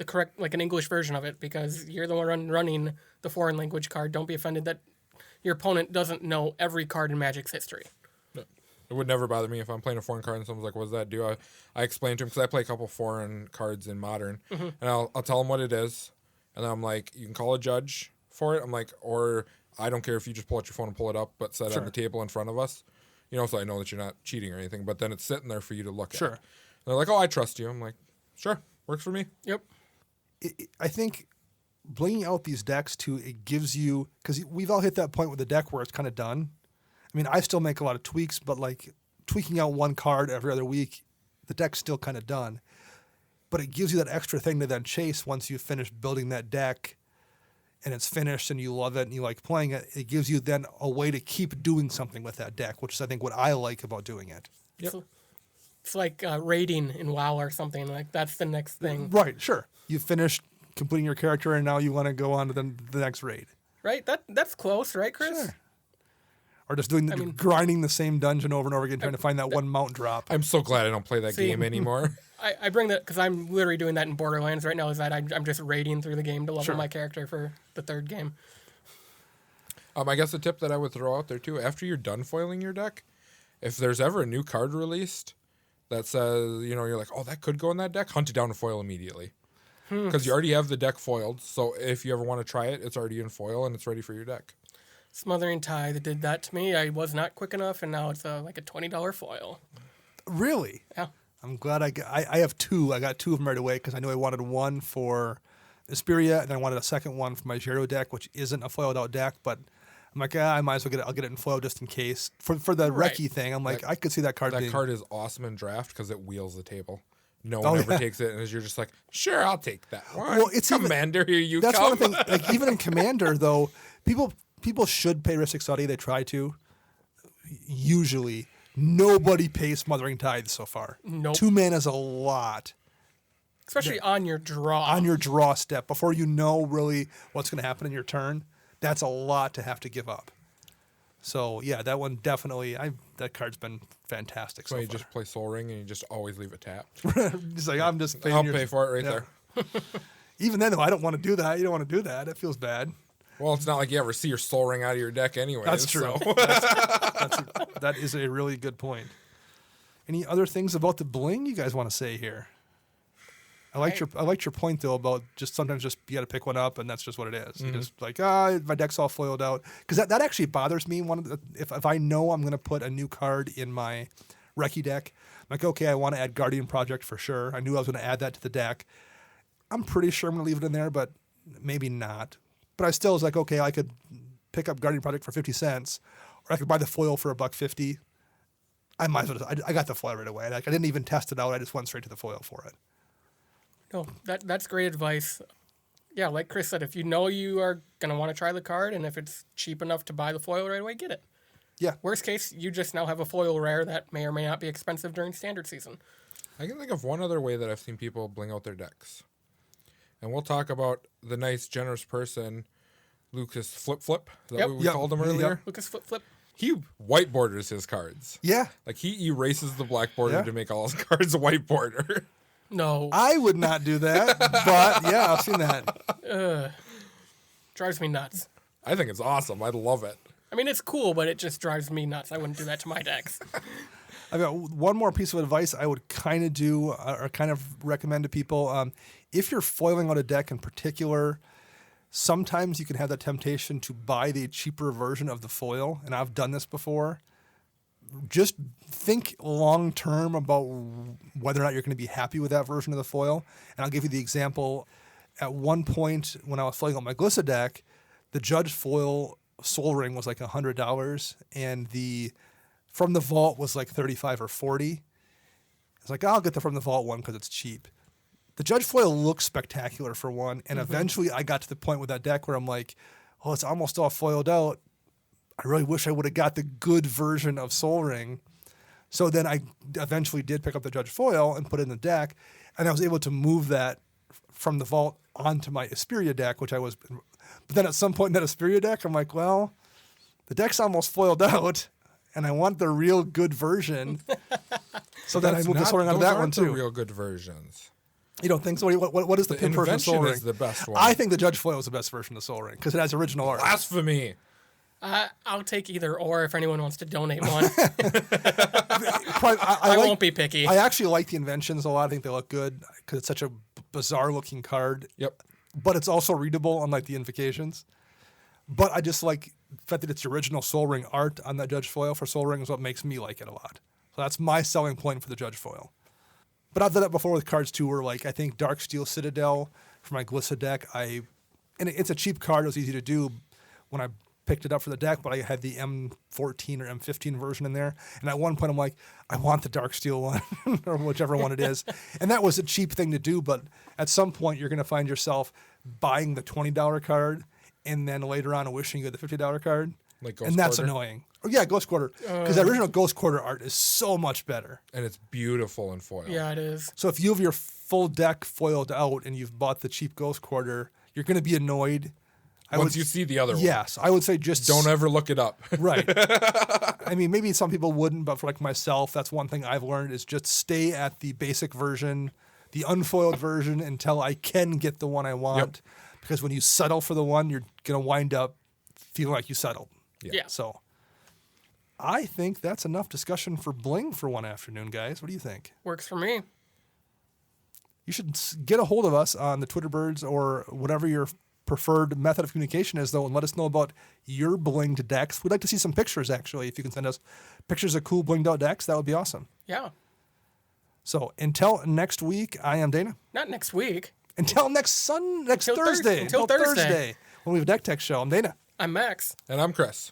B: correct, like an English version of it, because you're the one running the foreign language card. Don't be offended that your opponent doesn't know every card in Magic's history.
C: It would never bother me if I'm playing a foreign card and someone's like, what does that do? I explain to him, because I play a couple foreign cards in Modern, and I'll tell them what it is, and then I'm like, you can call a judge for it. I'm like, or I don't care if you just pull out your phone and pull it up, but set it on the table in front of us, so I know that you're not cheating or anything, but then it's sitting there for you to look at. And they're like, oh, I trust you. I'm like, sure, works for me.
B: Yep.
A: I think blinging out these decks too, it gives you, because we've all hit that point with the deck where it's kind of done. I mean, I still make a lot of tweaks, but like tweaking out one card every other week, the deck's still kind of done. But it gives you that extra thing to then chase once you've finished building that deck and it's finished and you love it and you like playing it. It gives you then a way to keep doing something with that deck, which is, I think, what I like about doing it.
B: Yep. It's like raiding in WoW or something. Like, that's the next thing.
A: Right, sure. You've finished completing your character and now you want to go on to the next raid.
B: Right? That's close, right, Chris?
A: Sure. Or just grinding the same dungeon over and over again, trying to find that one mount drop.
C: I'm so glad I don't play that game anymore.
B: I bring that because I'm literally doing that in Borderlands right now, is that I'm just raiding through the game to level my character for the third game.
C: I guess a tip that I would throw out there, too, after you're done foiling your deck, if there's ever a new card released that says, you're like, oh, that could go in that deck, hunt it down and foil immediately. Because you already have the deck foiled, so if you ever want to try it, it's already in foil and it's ready for your deck.
B: Smothering Tithe did that to me. I was not quick enough, and now it's like a $20 foil.
A: Really?
B: Yeah.
A: I'm glad I have two. I got two of them right away because I knew I wanted one for Asperia, and then I wanted a second one for my Zero deck, which isn't a foiled out deck, but I'm like, I might as well get it. I'll get it in foil just in case. For the Recce thing, I'm like, I could see that card
C: That
A: being...
C: card is awesome in draft because it wheels the table. No one ever takes it, and you're just like, sure, I'll take that one. Well, it's Commander, here you
A: that's
C: come.
A: That's one thing. Like, even in Commander, though, people should pay Ristic Study. They try to. Usually, nobody pays Smothering Tithe so far.
B: Nope.
A: 2 mana is a lot.
B: Especially on your draw.
A: On your draw step, before you know really what's going to happen in your turn. That's a lot to have to give up. So, yeah, that one definitely, that card's been fantastic so far.
C: You just play Soul Ring and you just always leave it tapped.
A: Just like, I'm just paying
C: I'll pay for it right there.
A: Even then, though, I don't want to do that. You don't want to do that. It feels bad.
C: Well, it's not like you ever see your Soul Ring out of your deck anyway.
A: That's true.
C: So.
A: That is a really good point. Any other things about the bling you guys want to say here? I liked your point though about just sometimes just you got to pick one up and that's just what it is. You just like my deck's all foiled out, because that actually bothers me. If I know I'm going to put a new card in my Recce deck, I'm like, okay, I want to add Guardian Project for sure. I knew I was going to add that to the deck. I'm pretty sure I'm going to leave it in there, but maybe not. But I still was like, okay, I could pick up Guardian Project for 50 cents, or I could buy the foil for $1.50. I might as well. I got the foil right away. Like, I didn't even test it out. I just went straight to the foil for it.
B: No, that's great advice. Yeah, like Chris said, if you know you are going to want to try the card, and if it's cheap enough to buy the foil right away, get it.
A: Yeah.
B: Worst case, you just now have a foil rare that may or may not be expensive during standard season.
C: I can think of one other way that I've seen people bling out their decks. And we'll talk about the nice, generous person, Lucas Flip Flip. Is that what we called him earlier?
B: Yep. Lucas Flip Flip.
C: He white borders his cards.
A: Yeah.
C: Like, he erases the black border to make all his cards a white border.
B: No.
A: I would not do that, but yeah, I've seen that.
B: Drives me nuts.
C: I think it's awesome. I love it.
B: I mean, it's cool, but it just drives me nuts. I wouldn't do that to my decks.
A: I've got one more piece of advice I would kind of do or kind of recommend to people. If you're foiling out a deck in particular, sometimes you can have that temptation to buy the cheaper version of the foil, and I've done this before. just think long term about whether or not you're going to be happy with that version of the foil. And I'll give you the example. At one point when I was foiling on my Glissa deck, the Judge foil Soul Ring was like $100, and the From the Vault was like $35 or $40. It's like, I'll get the From the Vault one because it's cheap. The Judge foil looks spectacular for one, and eventually I got to the point with that deck where I'm like, oh, it's almost all foiled out. I really wish I would have got the good version of Soul Ring. So then I eventually did pick up the Judge foil and put it in the deck, and I was able to move that From the Vault onto my Asperia deck, which I was. But then at some point in that Asperia deck, I'm like, well, the deck's almost foiled out, and I want the real good version. So then I moved the Soul Ring onto that one too.
C: The real good versions.
A: You don't think so? What is the pin version of Soul
C: Invention
A: Ring?
C: is the best one.
A: I think the Judge foil is the best version of Soul Ring because it has original art.
C: Blasphemy.
B: I'll take either or if anyone wants to donate one.
A: I
B: won't be picky.
A: I actually like the inventions a lot. I think they look good because it's such a bizarre looking card.
C: Yep.
A: But it's also readable, unlike the Invocations. But I just like the fact that it's original Soul Ring art on that Judge foil for Soul Ring is what makes me like it a lot. So that's my selling point for the Judge foil. But I've done that before with cards too, where like I think Darksteel Citadel for my Glissa deck, and it's a cheap card. It was easy to do when I picked it up for the deck, but I had the M14 or M15 version in there. And at one point I'm like, I want the Darksteel one or whichever one it is. And that was a cheap thing to do, but at some point you're going to find yourself buying the $20 card and then later on wishing you had the $50 card.
C: Like Ghost
A: and that's
C: Quarter?
A: annoying. Oh, yeah, Ghost Quarter. Because the original Ghost Quarter art is so much better.
C: And it's beautiful in foil.
B: Yeah, it is.
A: So if you have your full deck foiled out and you've bought the cheap Ghost Quarter, you're going to be annoyed.
C: Once you see the other one.
A: Yes, I would say just
C: Don't ever look it up.
A: Right. I mean, maybe some people wouldn't, but for like myself, that's one thing I've learned is just stay at the basic version, the unfoiled version, until I can get the one I want.
C: Yep.
A: Because when you settle for the one, you're going to wind up feeling like you settled.
B: Yeah.
A: So I think that's enough discussion for Bling for one afternoon, guys. What do you think?
B: Works for me.
A: You should get a hold of us on the Twitter birds or whatever your preferred method of communication is, though, and let us know about your blinged decks. We'd like to see some pictures, actually. If you can send us pictures of cool blinged out decks, that would be awesome.
B: Yeah.
A: So until next week, I am Dana.
B: Not next week.
A: Until next Thursday.
B: Until Thursday.
A: When we have a Deck Tech show, I'm Dana.
B: I'm Max.
C: And I'm Chris.